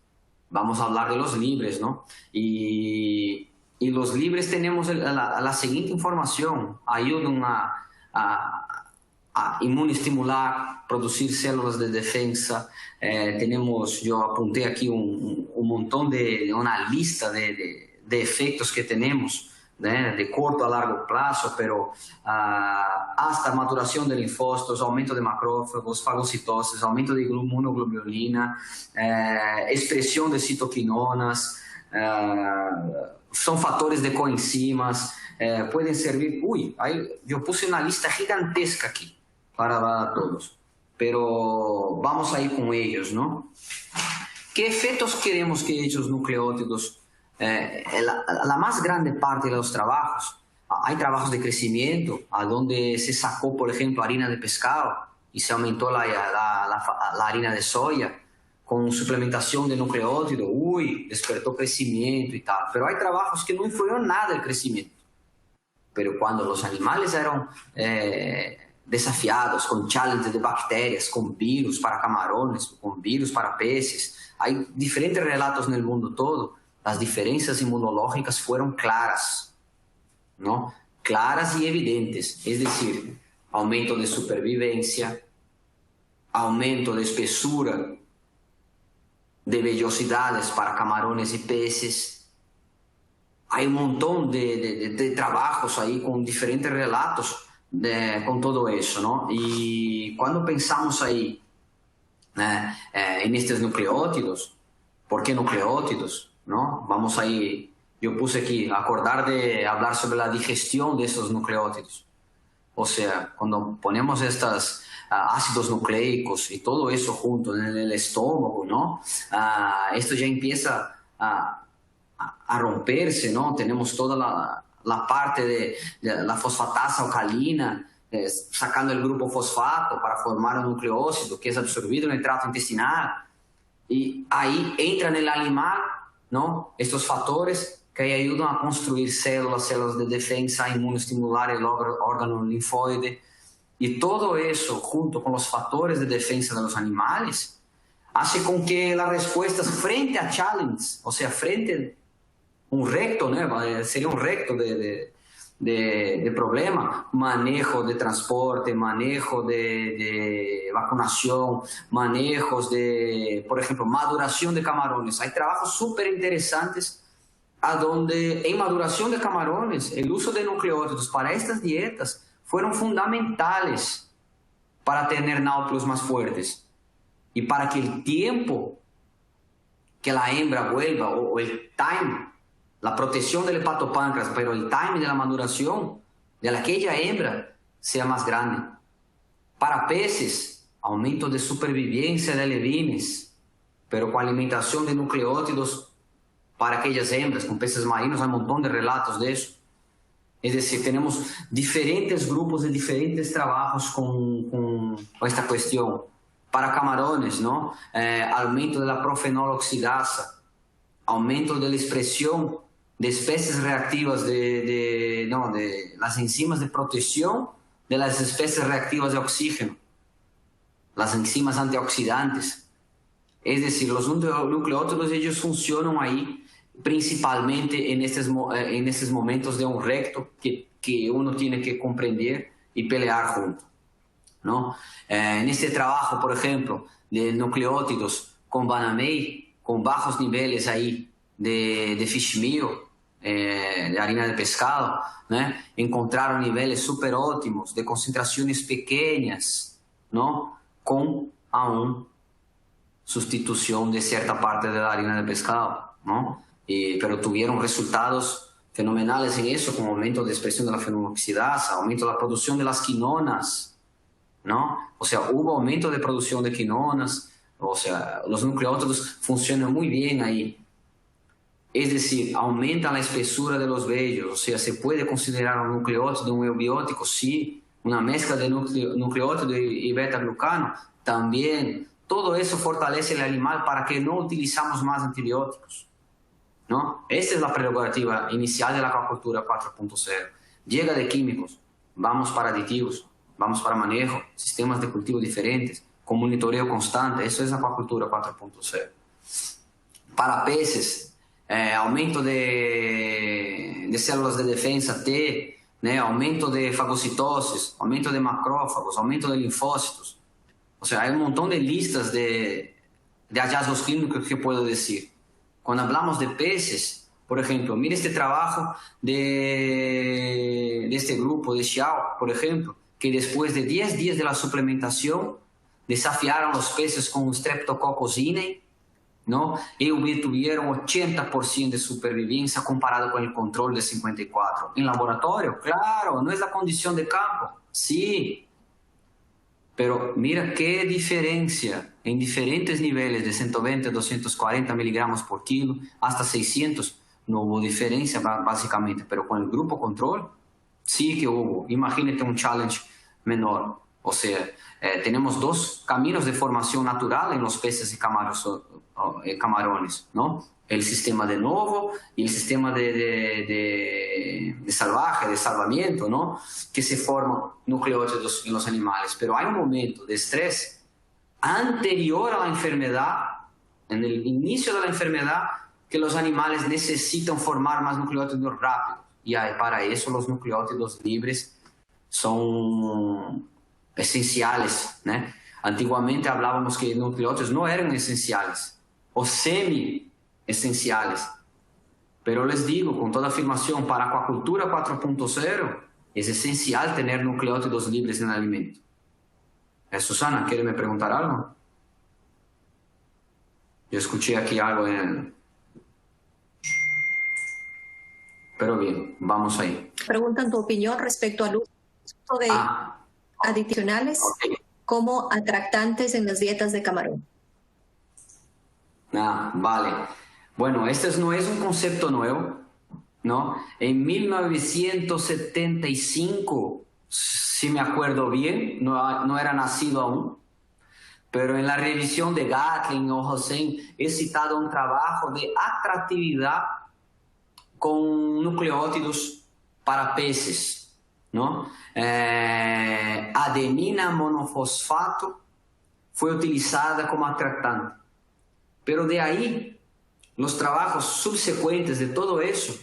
Vamos a hablar de los libres, ¿no? Y los libres tenemos la siguiente información: ayudan a inmunestimular, producir células de defensa. Yo apunté aquí un montón una lista de efectos que tenemos, ¿no?, de corto a largo plazo, pero hasta maturación de linfócitos, aumento de macrófagos, fagocitosis, aumento de inmunoglobulina, expresión de citoquinonas, son factores de coenzimas, pueden servir. Yo puse una lista gigantesca aquí para todos, pero vamos a ir con ellos, ¿no? ¿Qué efectos queremos que ellos nucleótidos? La más grande parte de los trabajos, hay trabajos de crecimiento, a donde se sacó, por ejemplo, harina de pescado y se aumentó la harina de soya con suplementación de nucleótido. Despertó crecimiento y tal. Pero hay trabajos que no influyeron nada el crecimiento. Pero cuando los animales eran desafiados con challenges de bacterias, con virus para camarones, con virus para peces, hay diferentes relatos en el mundo todo. Las diferencias inmunológicas fueron claras, ¿no? Claras y evidentes. Es decir, aumento de supervivencia, aumento de espesura de vellosidades para camarones y peces. Hay un montón de trabajos ahí con diferentes relatos con todo eso, ¿no? Y cuando pensamos ahí en estos nucleótidos, ¿por qué nucleótidos? ¿No? Vamos ahí, yo puse aquí, hablar sobre la digestión de estos nucleótidos. O sea, cuando ponemos estos ácidos nucleicos y todo eso junto en el estómago, ¿no? Esto ya empieza a romperse, ¿no? Tenemos toda la parte de la fosfatasa alcalina, sacando el grupo fosfato para formar un nucleócido que es absorbido en el tracto intestinal. Y ahí entra en el animal, ¿no?, estos factores que ayudan a construir células de defensa, inmunoestimular el órgano linfoide, Y todo eso, junto con los factores de defensa de los animales, hace con que las respuestas frente a challenge, o sea, frente a un recto, ¿no? Sería un recto de problema, manejo de transporte, manejo de vacunación, manejos de, por ejemplo, maduración de camarones. Hay trabajos súper interesantes a donde en maduración de camarones el uso de nucleótidos para estas dietas fueron fundamentales para tener náuplios más fuertes y para que el tiempo que la hembra vuelva o el time, la protección del hepatopáncreas, pero el time de la maduración de aquella hembra sea más grande. Para peces, aumento de supervivencia de alevines, pero con alimentación de nucleótidos para aquellas hembras, con peces marinos, hay un montón de relatos de eso. Es decir, tenemos diferentes grupos de diferentes trabajos con esta cuestión. Para camarones, ¿no? Aumento de la profenol oxidasa, aumento de la expresión de especies reactivas de las enzimas de protección de las especies reactivas de oxígeno, las enzimas antioxidantes. Es decir, los nucleótidos, ellos funcionan ahí principalmente en estos momentos de un recto que uno tiene que comprender y pelear junto, ¿no? En este trabajo, por ejemplo, de nucleótidos con Banamey, con bajos niveles ahí de fish meal, de harina de pescado, ¿no? Encontraron niveles súper óptimos de concentraciones pequeñas, ¿no? Con aún sustitución de cierta parte de la harina de pescado, ¿no? Pero tuvieron resultados fenomenales en eso, con aumento de expresión de la fenoxidasa, aumento de la producción de las quinonas, ¿no? O sea, hubo aumento de producción de quinonas, o sea, los nucleótidos funcionan muy bien ahí. Es decir, aumenta la espesura de los vellos, o sea, se puede considerar un nucleótido un eubiótico, sí, una mezcla de nucleótido y beta-glucano, también. Todo eso fortalece el animal para que no utilizamos más antibióticos, ¿no? Esa es la prerrogativa inicial de la acuacultura 4.0. Llega de químicos, vamos para aditivos, vamos para manejo, sistemas de cultivo diferentes, con monitoreo constante. Eso es la acuacultura 4.0. Para peces, aumento de células de defensa T, ¿no? Aumento de fagocitosis, aumento de macrófagos, aumento de linfócitos. O sea, hay un montón de listas de hallazgos clínicos que puedo decir. Cuando hablamos de peces, por ejemplo, mire este trabajo de este grupo de Xiao, por ejemplo, que después de 10 días de la suplementación desafiaron los peces con Streptococcus inei, ¿no? Y obtuvieron 80% de supervivencia comparado con el control de 54%. En laboratorio, claro, no es la condición de campo, sí. Pero mira qué diferencia en diferentes niveles de 120 a 240 miligramos por kilo hasta 600. No hubo diferencia básicamente, pero con el grupo control sí que hubo. Imagínate un challenge menor. O sea, tenemos dos caminos de formación natural en los peces y camarones, ¿no? El sistema de novo y el sistema de salvaje, de salvamiento, ¿no? Que se forman nucleótidos en los animales. Pero hay un momento de estrés anterior a la enfermedad, en el inicio de la enfermedad, que los animales necesitan formar más nucleótidos rápido. Y para eso los nucleótidos libres son esenciales, ¿no? Antiguamente hablábamos que nucleótidos no eran esenciales o semi-esenciales. Pero les digo con toda afirmación, para acuacultura 4.0 es esencial tener nucleótidos libres en el alimento. Susana, ¿quiere me preguntar algo? Yo escuché aquí algo Pero bien, vamos ahí. Preguntan tu opinión respecto al uso de adicionales como atractantes en las dietas de camarón. Vale. Bueno, este no es un concepto nuevo, ¿no? En 1975, si me acuerdo bien, no era nacido aún, pero en la revisión de Gatling o Hossein he citado un trabajo de atractividad con nucleótidos para peces. ¿no? Adenina monofosfato fue utilizada como atractante. Pero de ahí, los trabajos subsecuentes de todo eso,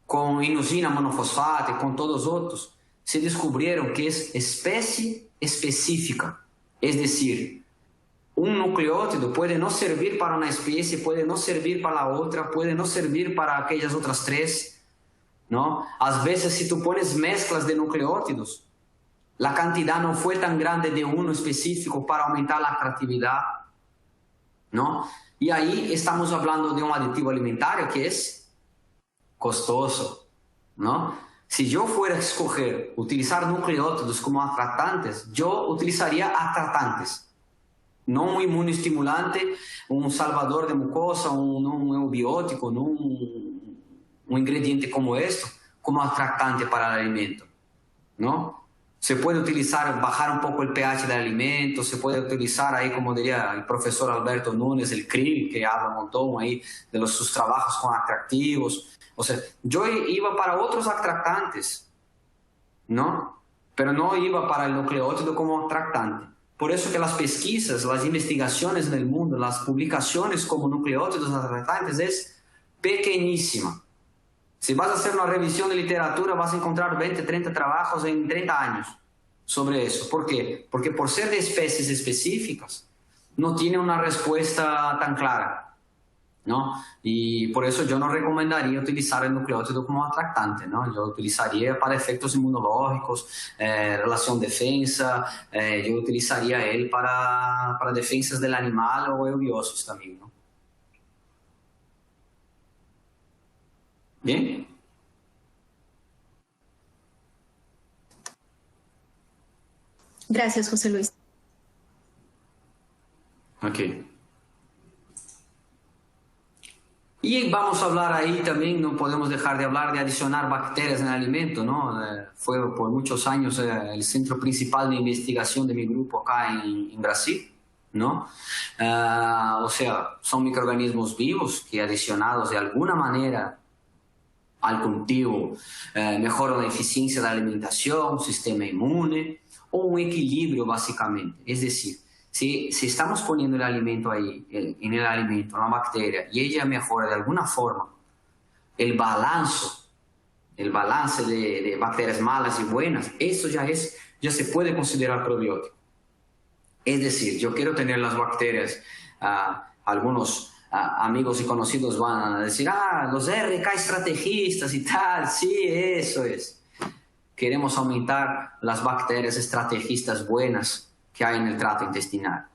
con inosina monofosfato y con todos los otros, se descubrieron que es especie específica. Es decir, un nucleótido puede no servir para una especie, puede no servir para la otra, puede no servir para aquellas otras tres, ¿no? A veces, si tú pones mezclas de nucleótidos, la cantidad no fue tan grande de uno específico para aumentar la atractividad, ¿no? Y ahí estamos hablando de un aditivo alimentario que es costoso, ¿no? Si yo fuera a escoger utilizar nucleótidos como atractantes, yo utilizaría atractantes, no un inmunoestimulante, un salvador de mucosa, un eubiótico, no un ingrediente como esto, como atractante para el alimento, ¿no? Se puede utilizar, bajar un poco el pH del alimento, se puede utilizar ahí, como diría el profesor Alberto Núñez, el krill, que habla un montón ahí de sus trabajos con atractivos. O sea, yo iba para otros atractantes, ¿no? Pero no iba para el nucleótido como atractante. Por eso que las pesquisas, las investigaciones en el mundo, las publicaciones como nucleótidos atractantes es pequeñísima. Si vas a hacer una revisión de literatura, vas a encontrar 20, 30 trabajos en 30 años sobre eso. ¿Por qué? Porque por ser de especies específicas, no tiene una respuesta tan clara, ¿no? Y por eso yo no recomendaría utilizar el nucleótido como atractante, ¿no? Yo utilizaría para efectos inmunológicos, relación defensa, yo utilizaría él para defensas del animal o eubiosis también, ¿no? Bien. Gracias, José Luis. Ok. Y vamos a hablar ahí también, no podemos dejar de hablar de adicionar bacterias en el alimento, ¿no? Fue por muchos años el centro principal de investigación de mi grupo acá en Brasil, ¿no? O sea, son microorganismos vivos que adicionados de alguna manera al cultivo mejoran la eficiencia de la alimentación, sistema inmune o un equilibrio básicamente. Es decir, si estamos poniendo el alimento ahí, en el alimento, una bacteria, y ella mejora de alguna forma el balance de bacterias malas y buenas, eso ya se puede considerar probiótico. Es decir, yo quiero tener las bacterias, algunos amigos y conocidos van a decir, los RK estrategistas y tal, sí, eso es. Queremos aumentar las bacterias estrategistas buenas que hay en el tracto intestinal.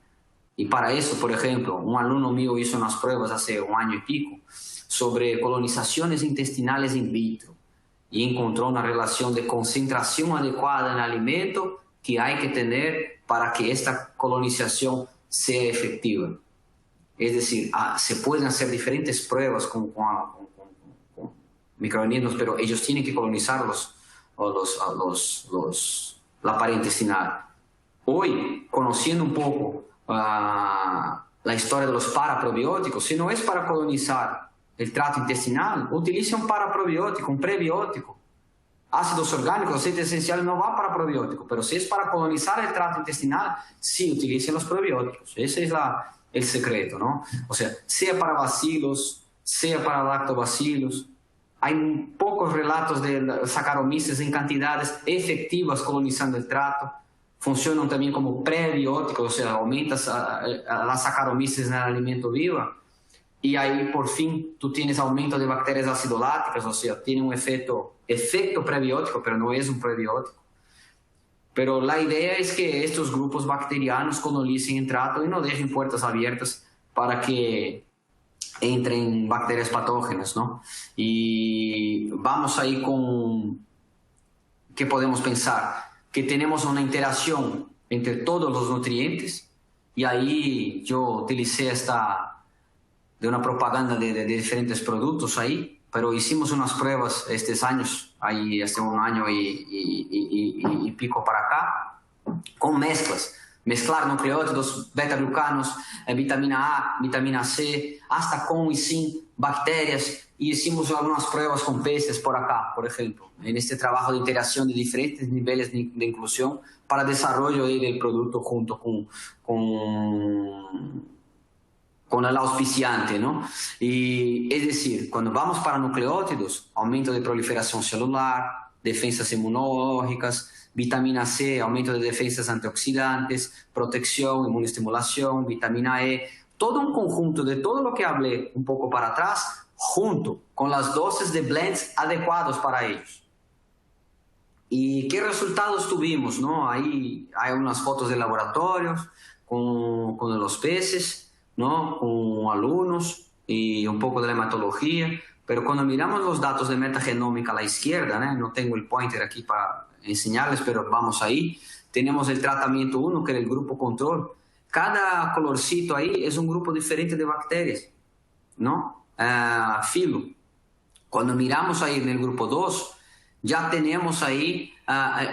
Y para eso, por ejemplo, un alumno mío hizo unas pruebas hace un año y pico sobre colonizaciones intestinales in vitro y encontró una relación de concentración adecuada en el alimento que hay que tener para que esta colonización sea efectiva. Es decir, se pueden hacer diferentes pruebas con microorganismos, pero ellos tienen que colonizarlos la pared intestinal. Hoy, conociendo un poco la historia de los paraprobióticos, si no es para colonizar el tracto intestinal, utilice un paraprobiótico, un prebiótico. Ácidos orgánicos, aceites esenciales no va para probiótico, pero si es para colonizar el tracto intestinal, sí, utilicen los probióticos. Ese es el secreto, ¿no? O sea para bacilos, sea para lactobacilos. Hay pocos relatos de Saccharomyces en cantidades efectivas colonizando el tracto. Funcionan también como prebióticos, o sea, aumentas las Saccharomyces en el alimento vivo. Y ahí, por fin, tú tienes aumento de bacterias acidoláticas, o sea, tiene un efecto prebiótico, pero no es un prebiótico. Pero la idea es que estos grupos bacterianos colonicen el tracto y no dejen puertas abiertas para que entren bacterias patógenas, ¿no? Y vamos ahí con... ¿Qué podemos pensar? Que tenemos una interacción entre todos los nutrientes, y ahí yo utilicé de una propaganda de diferentes productos ahí, pero hicimos unas pruebas estos años, ahí hace un año y pico para acá, con mezclas. Mezclar nucleótidos, beta-glucanos, vitamina A, vitamina C, hasta con y sin bacterias y hicimos algunas pruebas con peces por acá, por ejemplo, en este trabajo de interacción de diferentes niveles de inclusión para desarrollo del producto junto con el auspiciante, ¿no? Y es decir, cuando vamos para nucleótidos, aumento de proliferación celular, defensas inmunológicas, vitamina C, aumento de defensas antioxidantes, protección, inmunoestimulación, vitamina E, todo un conjunto de todo lo que hablé un poco para atrás, junto con las dosis de blends adecuados para ellos. ¿Y qué resultados tuvimos, no? Ahí hay unas fotos de laboratorios con los peces, ¿no? Con alumnos y un poco de la hematología, pero cuando miramos los datos de metagenómica a la izquierda, ¿no? No tengo el pointer aquí para enseñarles, pero vamos ahí, tenemos el tratamiento 1, que era el grupo control. Cada colorcito ahí es un grupo diferente de bacterias, ¿no? Filo. Cuando miramos ahí en el grupo 2, ya tenemos ahí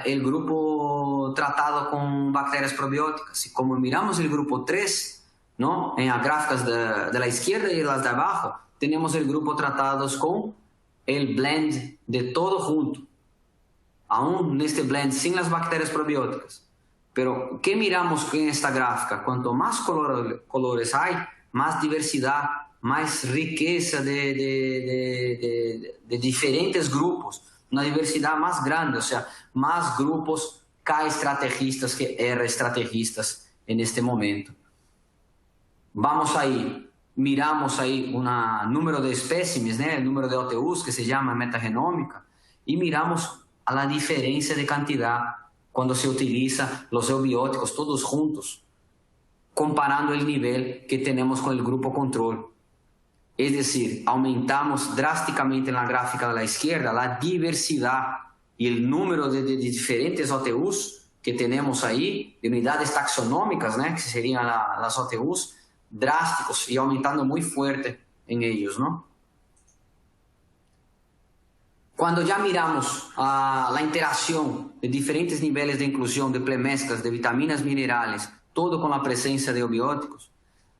el grupo tratado con bacterias probióticas. Y como miramos el grupo 3, ¿no? En las gráficas de la izquierda y las de abajo, tenemos el grupo tratados con el blend de todo junto. Aún en este blend sin las bacterias probióticas. Pero, ¿qué miramos en esta gráfica? Cuanto más colores hay, más diversidad, más riqueza de diferentes grupos, una diversidad más grande, o sea, más grupos K estrategistas que R estrategistas en este momento. Vamos ahí, miramos ahí un número de espécimes, ¿no? El número de OTUs que se llama metagenómica, y miramos a la diferencia de cantidad cuando se utiliza los eubióticos todos juntos, comparando el nivel que tenemos con el grupo control. Es decir, aumentamos drásticamente en la gráfica de la izquierda la diversidad y el número de diferentes OTUs que tenemos ahí, de unidades taxonómicas, ¿no? Que serían las OTUs, drásticos y aumentando muy fuerte en ellos, ¿no? Cuando ya miramos la interacción de diferentes niveles de inclusión de premezclas, de vitaminas, minerales, todo con la presencia de eubióticos,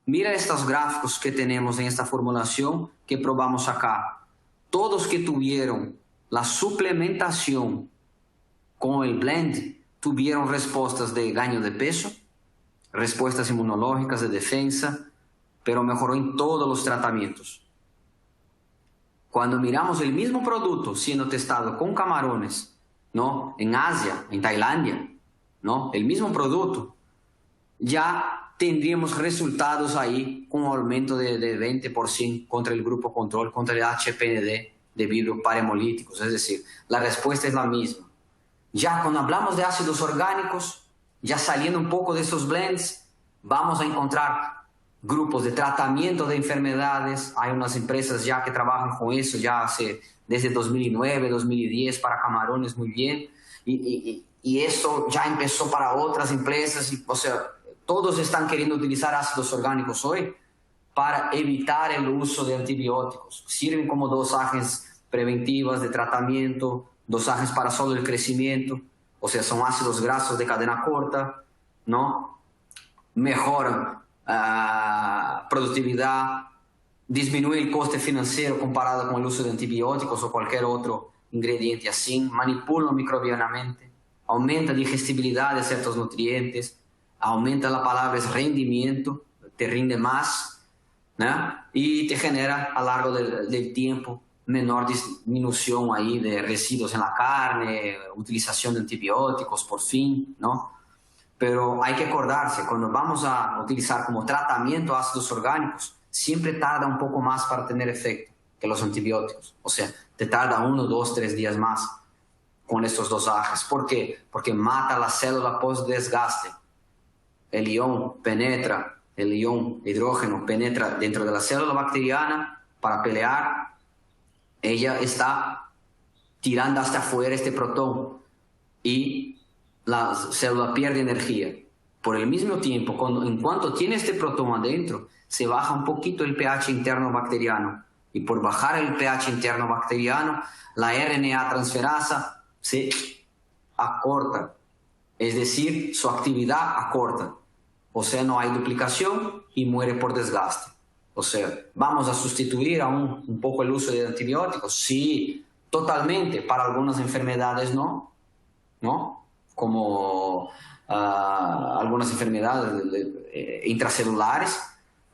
mira estos gráficos que tenemos en esta formulación que probamos acá. Todos que tuvieron la suplementación con el blend tuvieron respuestas de gaño de peso, respuestas inmunológicas de defensa, pero mejoró en todos los tratamientos. Cuando miramos el mismo producto siendo testado con camarones, ¿no? En Asia, en Tailandia, ¿no? El mismo producto, ya tendríamos resultados ahí con un aumento de 20% contra el grupo control, contra el HPND debido a parahemolíticos. Es decir, la respuesta es la misma. Ya cuando hablamos de ácidos orgánicos, ya saliendo un poco de esos blends, vamos a encontrar grupos de tratamiento de enfermedades. Hay unas empresas ya que trabajan con eso ya desde 2009, 2010 para camarones muy bien. Y esto ya empezó para otras empresas. O sea, todos están queriendo utilizar ácidos orgánicos hoy para evitar el uso de antibióticos. Sirven como dosajes preventivas de tratamiento, dosajes para solo el crecimiento. O sea, son ácidos grasos de cadena corta, ¿no? Mejoran productividad, disminuye el coste financiero comparado con el uso de antibióticos o cualquier otro ingrediente así, manipulan microbianamente, aumenta la digestibilidad de ciertos nutrientes, aumenta la palabra es rendimiento, te rinde más, ¿no? Y te genera a lo largo del tiempo menor disminución ahí de residuos en la carne, utilización de antibióticos por fin, ¿no? Pero hay que acordarse, cuando vamos a utilizar como tratamiento ácidos orgánicos, siempre tarda un poco más para tener efecto que los antibióticos. O sea, te tarda 1, 2, 3 días más con estos dosajes. ¿Por qué? Porque mata la célula post-desgaste. El ion penetra, el ion hidrógeno penetra dentro de la célula bacteriana para pelear. Ella está tirando hasta afuera este protón y la célula pierde energía. Por el mismo tiempo, en cuanto tiene este protón adentro, se baja un poquito el pH interno bacteriano. Y por bajar el pH interno bacteriano, la RNA transferasa se acorta. Es decir, su actividad acorta. O sea, no hay duplicación y muere por desgaste. O sea, ¿vamos a sustituir aún un poco el uso de antibióticos? Sí, totalmente. Para algunas enfermedades no, ¿no? Como algunas enfermedades intracelulares,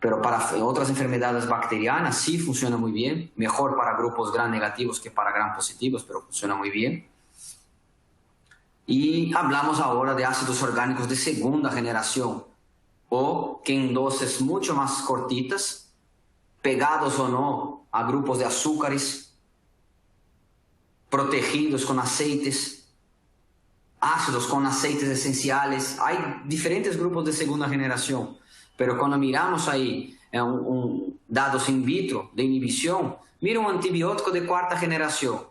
pero para otras enfermedades bacterianas sí funciona muy bien. Mejor para grupos gram negativos que para gram positivos, pero funciona muy bien. Y hablamos ahora de ácidos orgánicos de segunda generación, o que en dosis mucho más cortitas, pegados o no a grupos de azúcares, protegidos con aceites, ácidos con aceites esenciales. Hay diferentes grupos de segunda generación, pero cuando miramos ahí dados in vitro de inhibición, mira un antibiótico de cuarta generación.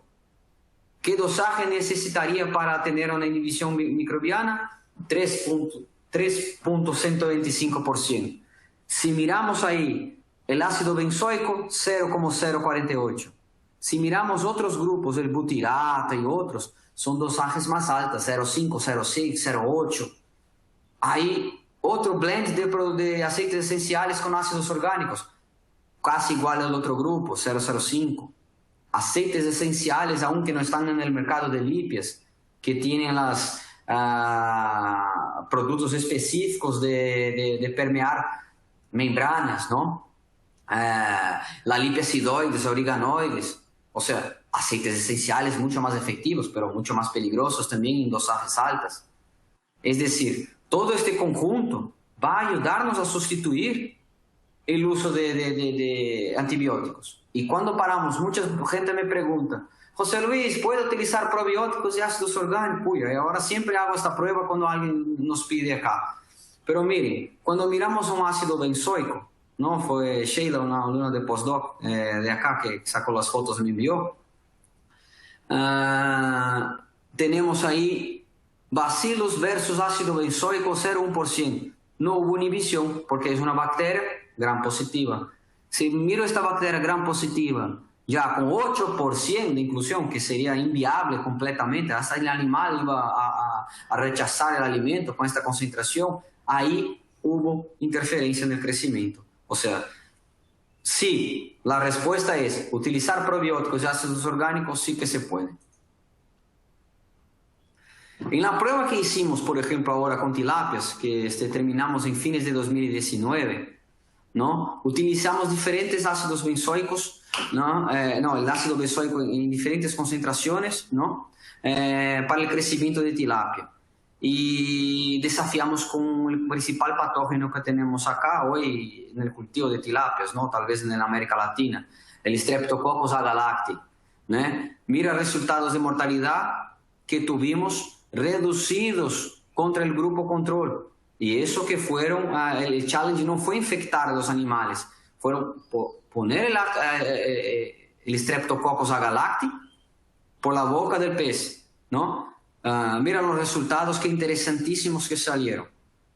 ¿Qué dosaje necesitaría para tener una inhibición microbiana? 3.125%. Si miramos ahí el ácido benzoico, 0,048. Si miramos otros grupos, el butirato y otros, son dosajes más altas, 0,5, 0,6, 0,8. Hay otro blend de aceites esenciales con ácidos orgánicos, casi igual al otro grupo, 0,05. Aceites esenciales, aunque no están en el mercado de lipias, que tienen los productos específicos de permear membranas, ¿no? La lipiacidoides, origanoides, o sea, aceites esenciales mucho más efectivos, pero mucho más peligrosos también en dosajes altas. Es decir, todo este conjunto va a ayudarnos a sustituir el uso de antibióticos. Y cuando paramos, mucha gente me pregunta, José Luis, ¿puedo utilizar probióticos y ácidos orgánicos? Uy, ahora siempre hago esta prueba cuando alguien nos pide acá. Pero miren, cuando miramos un ácido benzoico, ¿no? Fue Sheila, una alumna de postdoc de acá que sacó las fotos y me envió. Tenemos ahí Bacillus versus ácido benzoico 0,1%. No hubo inhibición porque es una bacteria gram positiva. Si miro esta bacteria gram positiva ya con 8% de inclusión, que sería inviable completamente, hasta el animal iba a rechazar el alimento con esta concentración, ahí hubo interferencia en el crecimiento. O sea, sí, la respuesta es utilizar probióticos y ácidos orgánicos, sí que se puede. En la prueba que hicimos, por ejemplo, ahora con tilapias, que terminamos en fines de 2019, ¿no? Utilizamos diferentes ácidos benzoicos, ¿no? El ácido benzoico en diferentes concentraciones, ¿no? Para el crecimiento de tilapia. Y desafiamos con el principal patógeno que tenemos acá hoy en el cultivo de tilapias, ¿no? Tal vez en América Latina, el Streptococcus agalacti, ¿no? Mira resultados de mortalidad que tuvimos reducidos contra el grupo control. Y eso que fueron, el challenge no fue infectar a los animales, fueron poner el Streptococcus agalacti por la boca del pez, ¿no? Mira los resultados, qué interesantísimos que salieron.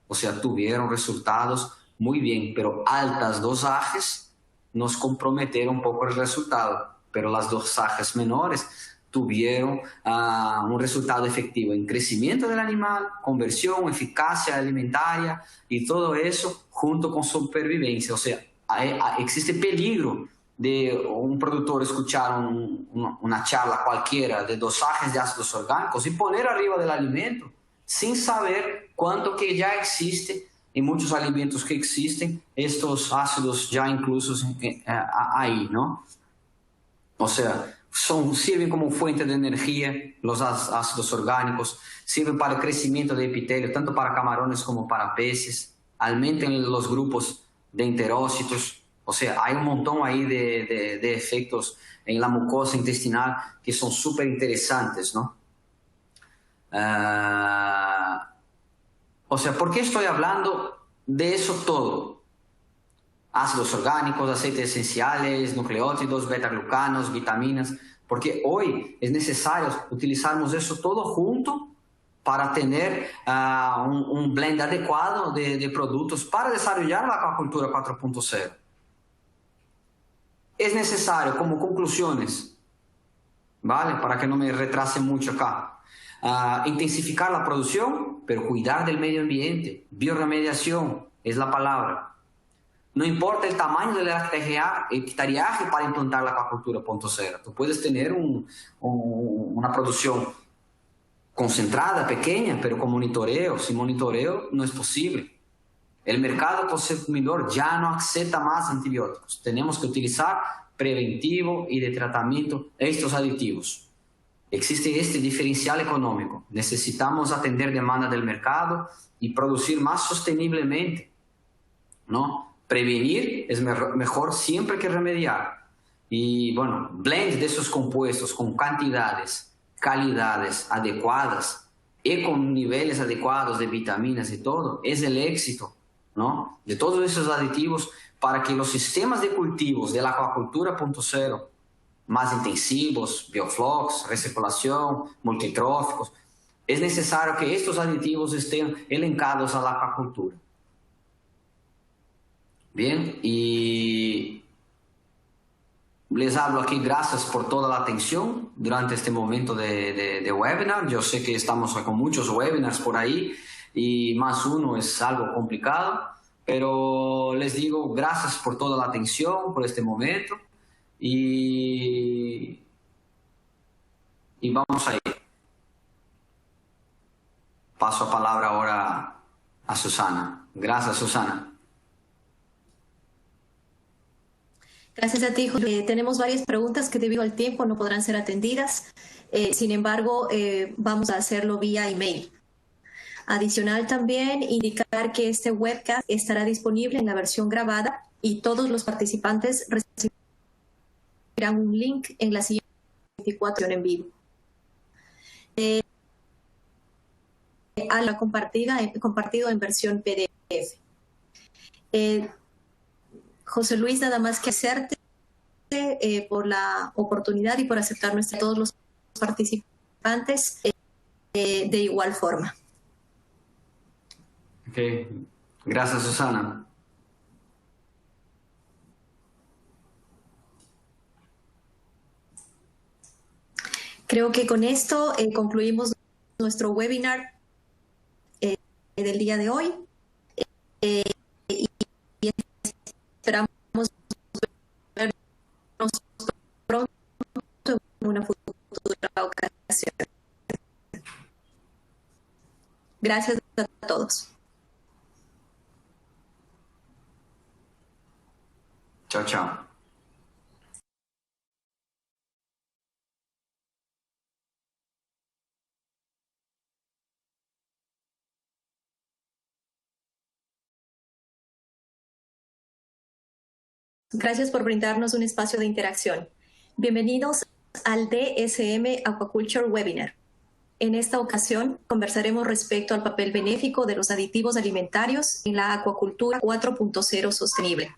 O sea, tuvieron resultados muy bien, pero altas dosajes nos comprometieron un poco el resultado, pero las dosajes menores tuvieron un resultado efectivo en crecimiento del animal, conversión, eficacia alimentaria y todo eso junto con supervivencia. O sea, existe peligro de un productor escuchar una charla cualquiera de dosajes de ácidos orgánicos y poner arriba del alimento sin saber cuánto que ya existe en muchos alimentos que existen estos ácidos ya inclusos ahí, ¿no? O sea, sirven como fuente de energía, los ácidos orgánicos, sirven para el crecimiento de epitelio, tanto para camarones como para peces, aumentan los grupos de enterócitos. O sea, hay un montón ahí de efectos en la mucosa intestinal que son súper interesantes, ¿no? O sea, ¿por qué estoy hablando de eso todo? Ácidos orgánicos, aceites esenciales, nucleótidos, beta-glucanos, vitaminas, porque hoy es necesario utilizarnos eso todo junto para tener un blend adecuado de productos para desarrollar la acuacultura 4.0. Es necesario, como conclusiones, ¿vale? Para que no me retrase mucho acá, intensificar la producción, pero cuidar del medio ambiente. Bioremediación es la palabra. No importa el tamaño del hectariaje para implantar la acuacultura 0.0. Tú puedes tener una producción concentrada, pequeña, pero con monitoreo. Sin monitoreo no es posible. El mercado consumidor ya no acepta más antibióticos. Tenemos que utilizar preventivo y de tratamiento estos aditivos. Existe este diferencial económico. Necesitamos atender demanda del mercado y producir más sosteniblemente, ¿no? Prevenir es mejor siempre que remediar. Y bueno, blend de esos compuestos con cantidades, calidades adecuadas y con niveles adecuados de vitaminas y todo, es el éxito, ¿no? De todos esos aditivos para que los sistemas de cultivos de la acuacultura 0.0 más intensivos, bioflux, recirculación, multitróficos, es necesario que estos aditivos estén elencados a la acuacultura. Bien, y les hablo aquí, gracias por toda la atención durante este momento de webinar. Yo sé que estamos con muchos webinars por ahí y más uno es algo complicado, pero les digo gracias por toda la atención, por este momento y vamos a ir. Paso a palabra ahora a Susana. Gracias, Susana. Gracias a ti, Jorge. Tenemos varias preguntas que debido al tiempo no podrán ser atendidas. Sin embargo, vamos a hacerlo vía email. Adicional también indicar que este webcast estará disponible en la versión grabada y todos los participantes recibirán un link en la siguiente 24 en vivo. A la compartido en versión PDF. José Luis, nada más que hacerte por la oportunidad y por aceptar todos los participantes de igual forma. Ok, gracias, Susana. Creo que con esto concluimos nuestro webinar del día de hoy. Y esperamos vernos pronto en una futura ocasión. Gracias a todos. Chao, chao. Gracias por brindarnos un espacio de interacción. Bienvenidos al DSM Aquaculture Webinar. En esta ocasión conversaremos respecto al papel benéfico de los aditivos alimentarios en la acuacultura 4.0 sostenible.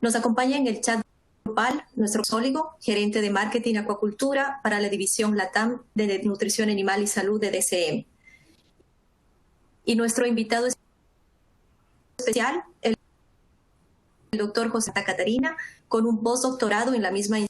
Nos acompaña en el chat grupal nuestro zoólogo, gerente de marketing acuacultura para la división LATAM de nutrición animal y salud de DSM. Y nuestro invitado especial, el doctor José Catarina, con un postdoctorado en la misma institución.